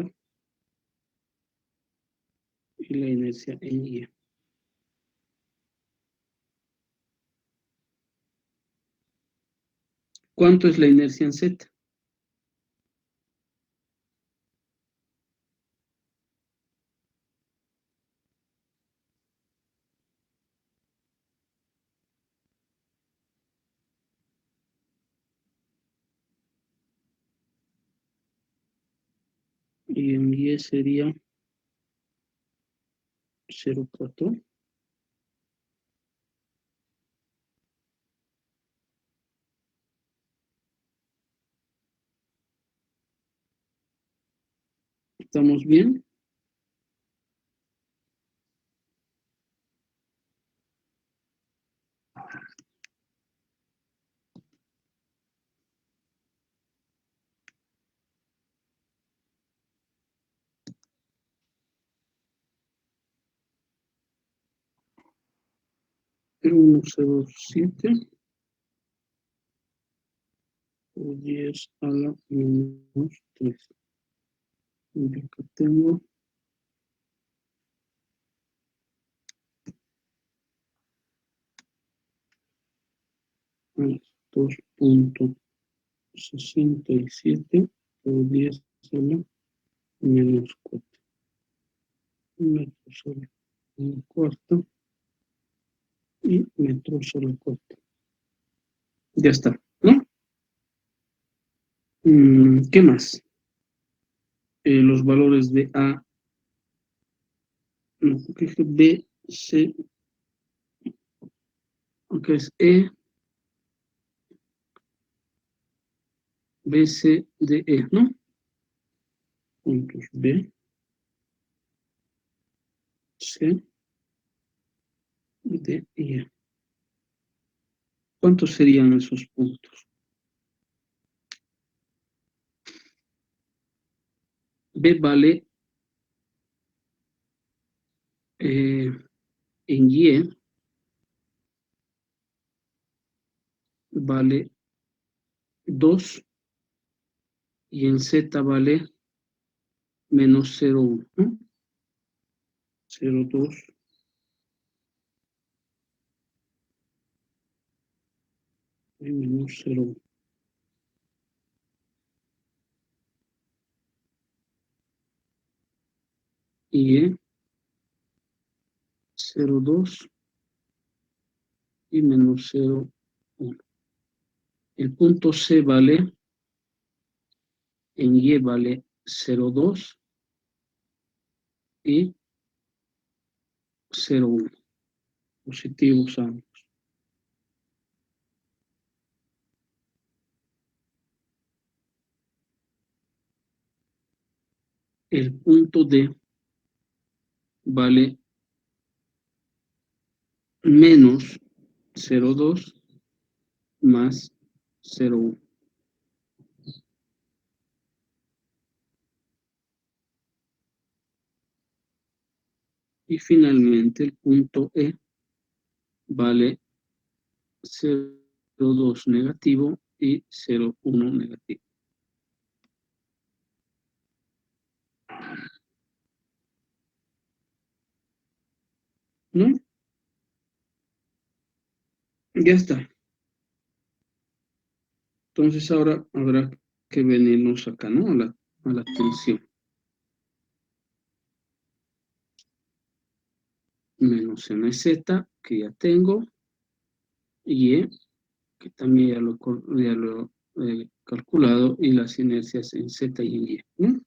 y la inercia en Y. ¿Cuánto es la inercia en Z? Y en Y sería 0,4. ¿Estamos bien? Pero 1,07 por 10 a la menos 3. Y acá tengo 2.67 por 10 a la menos 4. Metros sobre un cuarto y metros sobre cuarto. Ya está, ¿no? ¿Qué más? Los valores de A, no, que es B, C, que es E, B, C, D, E, ¿no? Puntos B, C, D y E. ¿Cuántos serían esos puntos? B vale en Y vale 2 y en Z vale menos 0,1, ¿no? 0,2 y menos 0,1. y 0,2 y menos 0,1. El punto C vale, en Y vale 0,2 y 0,1. Positivos ambos. El punto D vale menos 0,2 más 0,1. Y finalmente el punto E vale 0,2 negativo y 0,1 negativo. ¿No? Ya está. Entonces ahora habrá que venirnos acá, ¿no? A la tensión. Menos MZ, que ya tengo, y E, que también ya lo he calculado, y las inercias en Z y en Y, ¿no?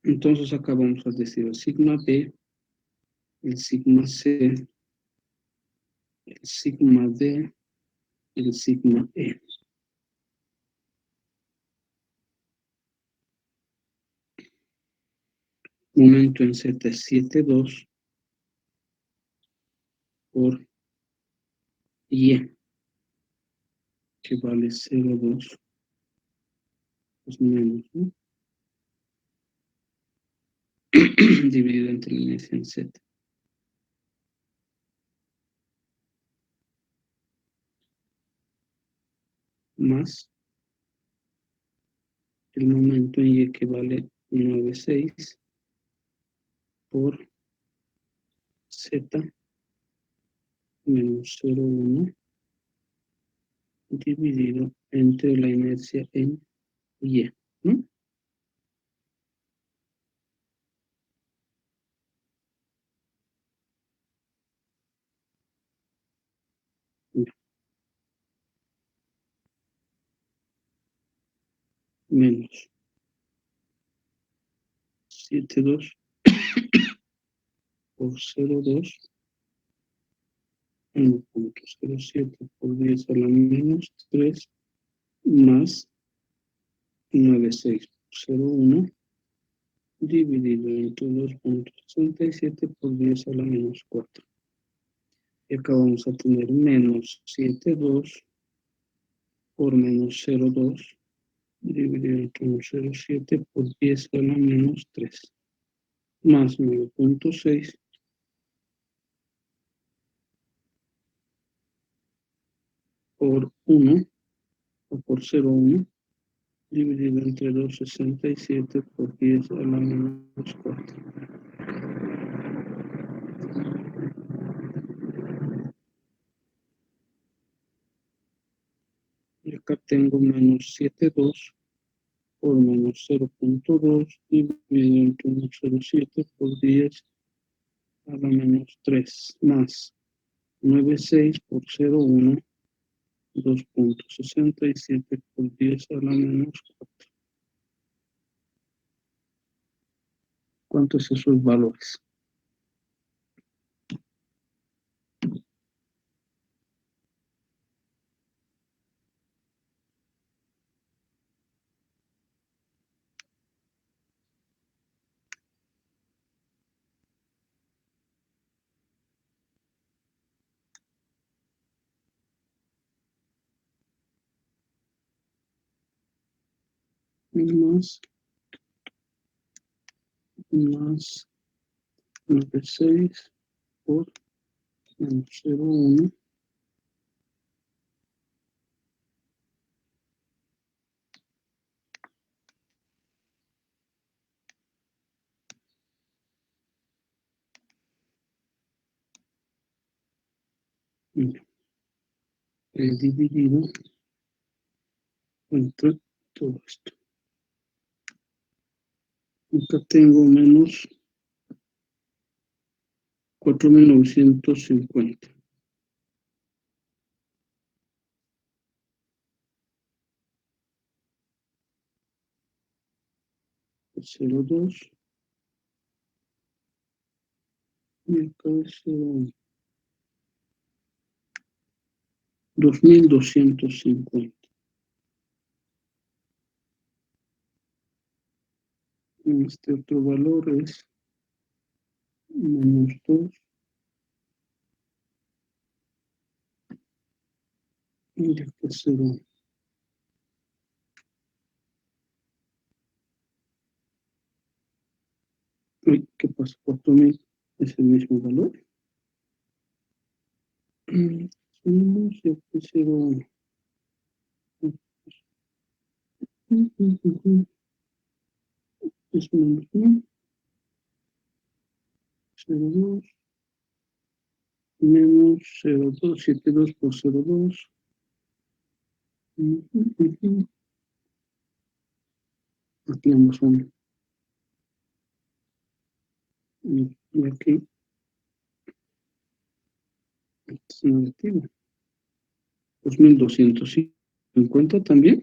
Entonces acá vamos a decir el sigma B, el sigma C, el sigma D, el sigma E. Momento en Z es 7,2 por Y, que vale 0,2, pues menos, ¿no? Dividido entre la inercia en Z. Más el momento en Y, que vale 9,6 por Z menos 0,1 dividido entre la inercia en Y, ¿no? Menos 7,2 por 0,2, 1,07 por 10 a la menos 3, más 9,6 por 0,1 dividido entre 2,67 por 10 a la menos 4. Y acá vamos a tener menos 7,2 por menos 0,2 dividido entre 1,07 por 10 a la menos 3, más 9,6 por 1 o por 0,1 dividido entre 2,67 por 10 a la menos 4. Y acá tengo menos 7,2 por menos 0,2 dividido entre 1,07 por 10 a la menos 3, más 9,6 por 0,1, 2,67 por 10 a la menos 4. ¿Cuántos son esos valores? Más 9,6 por menos 0,1 dividido entre todo esto. Acá tengo menos 4.950. Cero dos. Y acá es 2.250. Este otro valor es menos 2. Y acá 0. Uy, ¿qué pasa? 4.000 es el mismo valor. Sumamos y acá 0. Es menos 1. 0,2 menos 0,2, 7,2 por 0,2. Aquí ambos son. Y aquí es negativo. 2.250 también.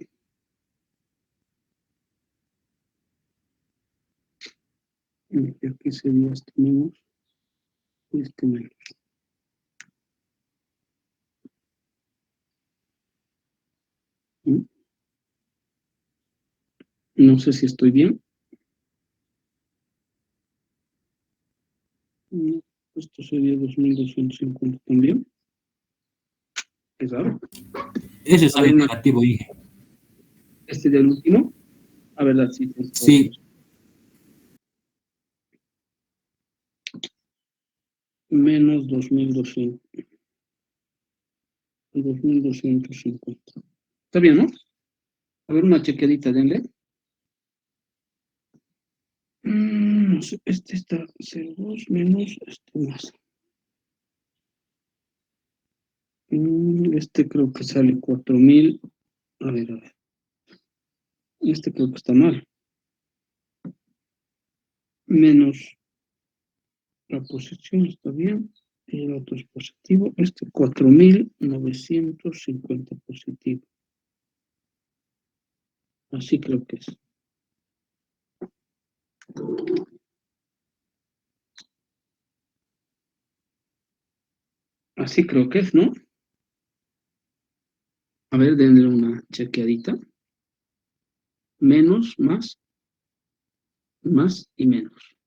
Y aquí sería este menos y este menos. No sé si estoy bien. Esto sería 2.250 también. Es raro.
Ese
A ver,
sale negativo, Inge.
este del último. A ver, sí.
Sí,
Menos 2.250. Está bien, ¿no? A ver, una chequeadita, denle. No sé, este está 0,2 menos este más. Este creo que sale 4.000. A ver. Este creo que está mal. Menos la posición está bien. Y el otro es positivo. Este 4.950 positivo. Así creo que es. Así creo que es, ¿no? A ver, denle una chequeadita. Menos, más y menos.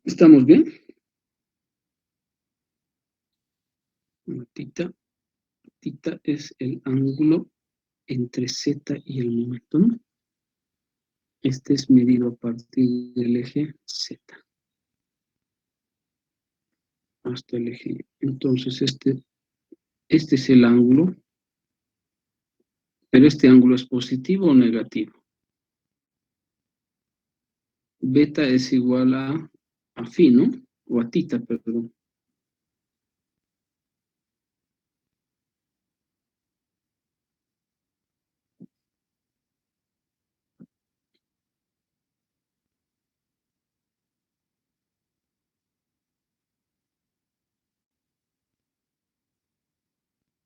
¿Estamos bien? Tita es el ángulo entre Z y el momento, ¿no? Este es medido a partir del eje Z hasta el eje Y. Entonces, este es el ángulo, pero este ángulo es positivo o negativo. Beta es igual a phi, ¿no? O a tita, perdón.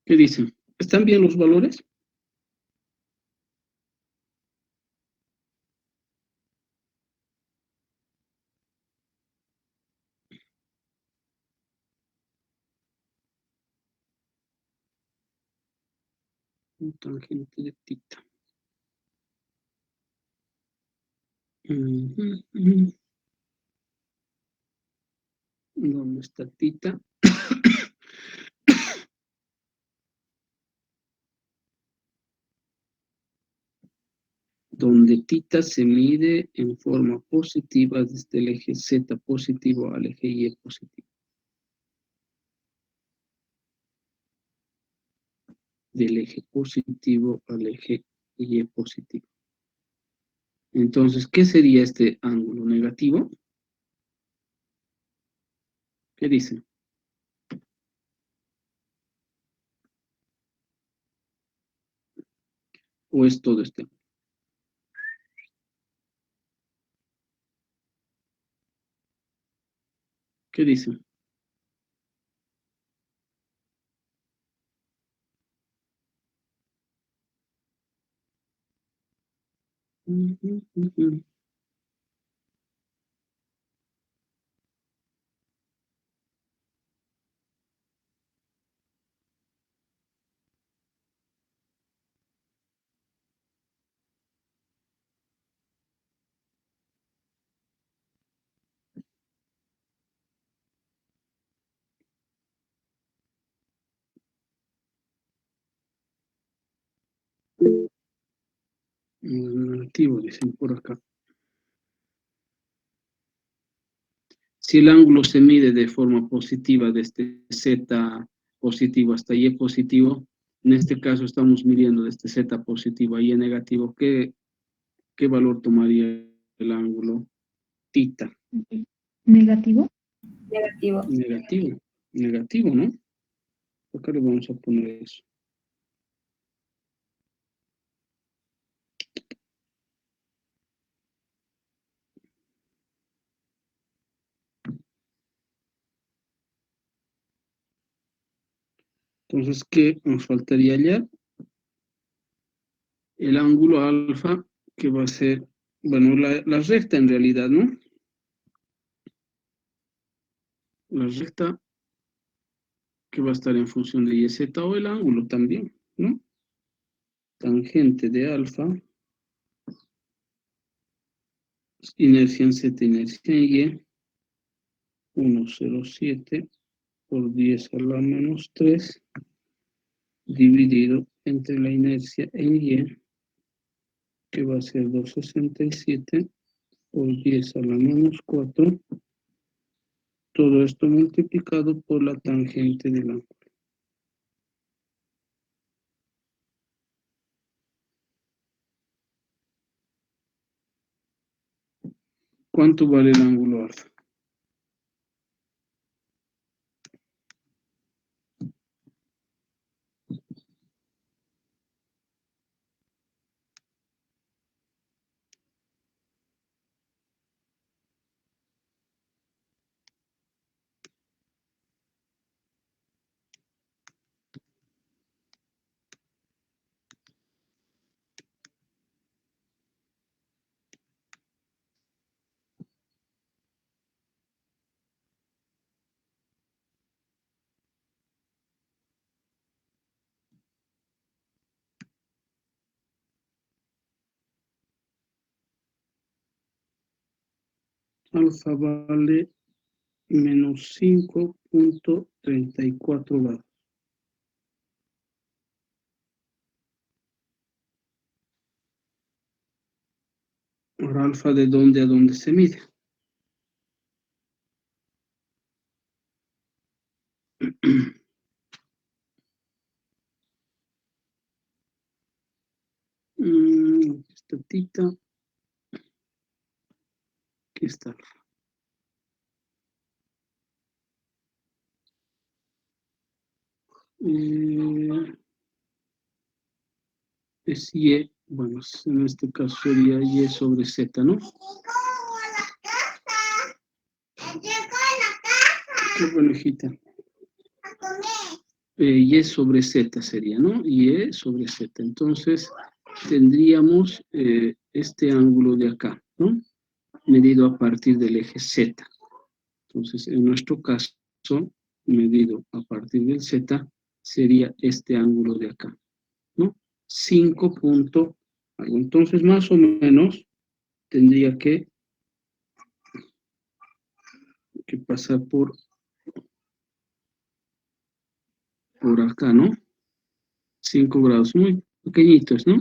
¿Qué dicen? ¿Están bien los valores? Un tangente de tita. ¿Dónde está tita? Donde tita se mide en forma positiva desde el eje Z positivo al eje Y positivo. Del eje positivo al eje Y positivo. Entonces, ¿qué sería este ángulo negativo? ¿Qué dicen? ¿O es todo este? ¿Qué dicen? Negativo, dicen por acá. Si el ángulo se mide de forma positiva, desde Z positivo hasta Y positivo, en este caso estamos midiendo desde Z positivo a Y negativo, ¿qué valor tomaría el ángulo? Tita.
Negativo.
Negativo.
Negativo. Negativo, ¿no? Acá le vamos a poner eso. Entonces, ¿qué nos faltaría hallar? El ángulo alfa, que va a ser, bueno, la recta en realidad, ¿no? La recta que va a estar en función de Y, Z o el ángulo también, ¿no? Tangente de alfa, inercia en Z, inercia en Y, 1,07 por 10 a la menos 3, dividido entre la inercia en Y, que va a ser 2,67 por 10 a la menos 4, todo esto multiplicado por la tangente del ángulo. ¿Cuánto vale el ángulo alfa? Alfa vale menos 5,34 grados. Ahora, alfa, ¿de dónde a dónde se mide? Esta tita, aquí está alfa. Es Y, bueno, en este caso sería Y sobre Z, ¿no? Qué buena hijita. Y sobre Z sería, ¿no? Y sobre Z. Entonces, tendríamos este ángulo de acá, ¿no? Medido a partir del eje Z. Entonces, en nuestro caso, medido a partir del Z, sería este ángulo de acá, ¿no? 5 punto algo. Entonces, más o menos, tendría que pasar por acá, ¿no? 5 grados, muy pequeñitos, ¿no?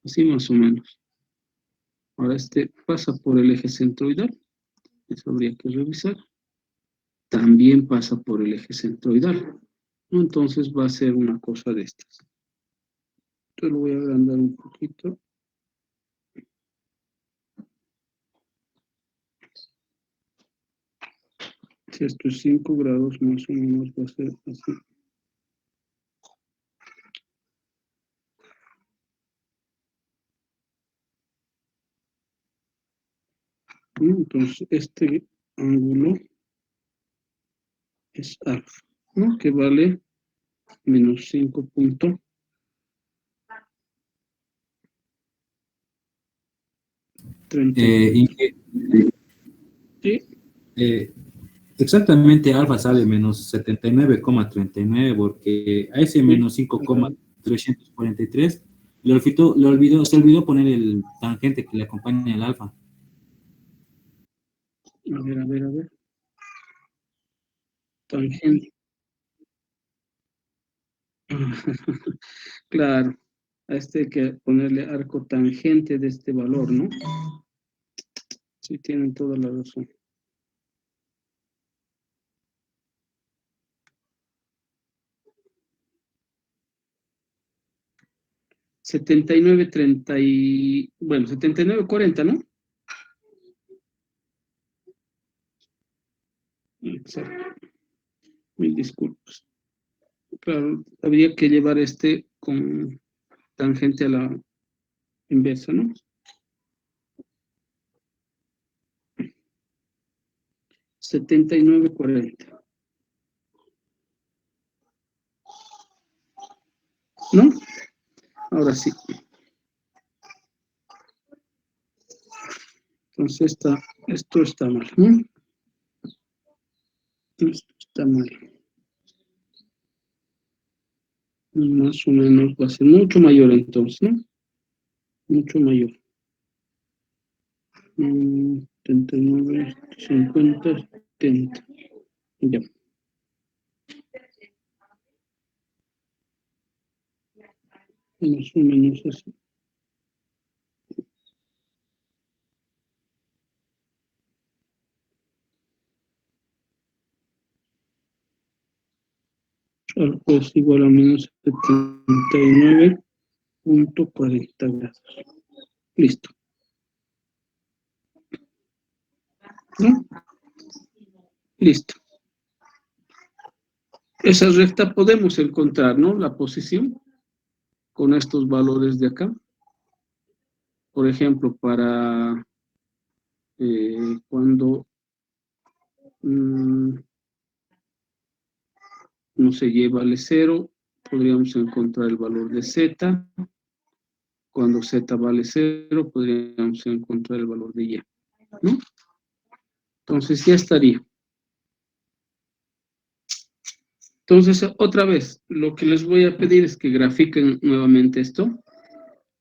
Así más o menos. Ahora este pasa por el eje centroidal, eso habría que revisar. También pasa por el eje centroidal, ¿no? Entonces va a ser una cosa de estas. Entonces lo voy a agrandar un poquito. Si esto es 5 grados, más o menos va a ser así. Entonces, este ángulo es alfa, ¿no? Que vale menos 5.30. ¿Sí?
Exactamente, alfa sale menos 79,39 porque a ese menos 5,343 se olvidó poner el tangente que le acompaña al alfa.
A ver. Tangente. Claro, a este hay que ponerle arco tangente de este valor, ¿no? Sí, tienen toda la razón. Bueno, 79,40, ¿no? Exacto. Mil disculpas. Claro, habría que llevar este con tangente a la inversa, ¿no? 79,40. ¿No? Ahora sí. Entonces esto está mal, ¿no? Esto está mal. Más o menos va a ser mucho mayor entonces, ¿no? Mucho mayor. 79, 50, 70. Ya. Más o menos así. Algo es igual a menos 79,40 grados. Listo. ¿No? Listo. Esa recta podemos encontrar, ¿no? La posición con estos valores de acá. Por ejemplo, para cuando no se lleva vale 0, podríamos encontrar el valor de z. Cuando z vale 0, podríamos encontrar el valor de y, ¿no? Entonces ya estaría. Entonces, otra vez, lo que les voy a pedir es que grafiquen nuevamente esto,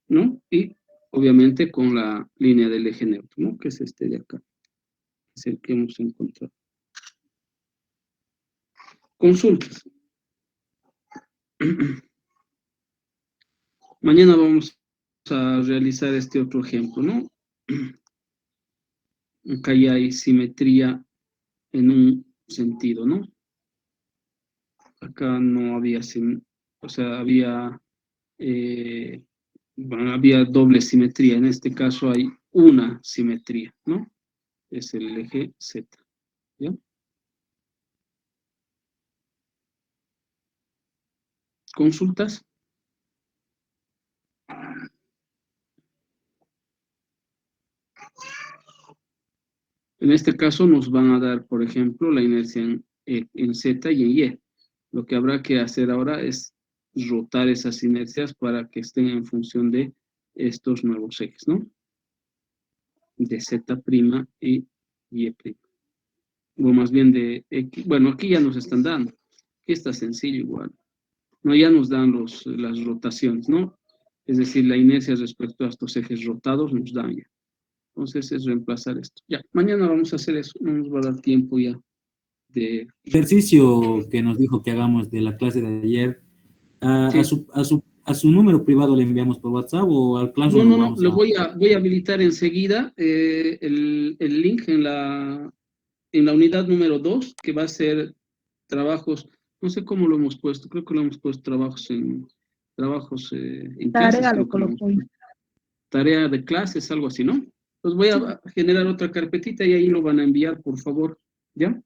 ¿no? Y obviamente con la línea del eje neutro, ¿no? Que es este de acá. Es el que hemos encontrado. Consultas. Mañana vamos a realizar este otro ejemplo, ¿no? Acá ya hay simetría en un sentido, ¿no? Acá no había, o sea, había doble simetría. En este caso hay una simetría, ¿no? Es el eje Z, ¿ya? ¿Consultas? En este caso nos van a dar, por ejemplo, la inercia en Z y en Y. Lo que habrá que hacer ahora es rotar esas inercias para que estén en función de estos nuevos ejes, ¿no? De Z' y Y'. O más bien de X. Bueno, aquí ya nos están dando. Aquí está sencillo igual. No, ya nos dan las rotaciones, ¿no? Es decir, la inercia respecto a estos ejes rotados nos dan ya. Entonces es reemplazar esto. Ya, mañana vamos a hacer eso. No nos va a dar tiempo ya de...
Ejercicio que nos dijo que hagamos de la clase de ayer,
Sí.
a su número privado le enviamos por WhatsApp o al Classroom
No,
lo vamos
lo
a...
voy a habilitar enseguida el link en la unidad número 2, que va a ser trabajos, no sé cómo lo hemos puesto, creo que lo hemos puesto trabajos en clases,
Tarea lo
creo que lo hemos
colocó.
puesto. Tarea de clases, algo así, ¿no? Pues voy a generar otra carpetita y ahí lo van a enviar, por favor, ¿ya?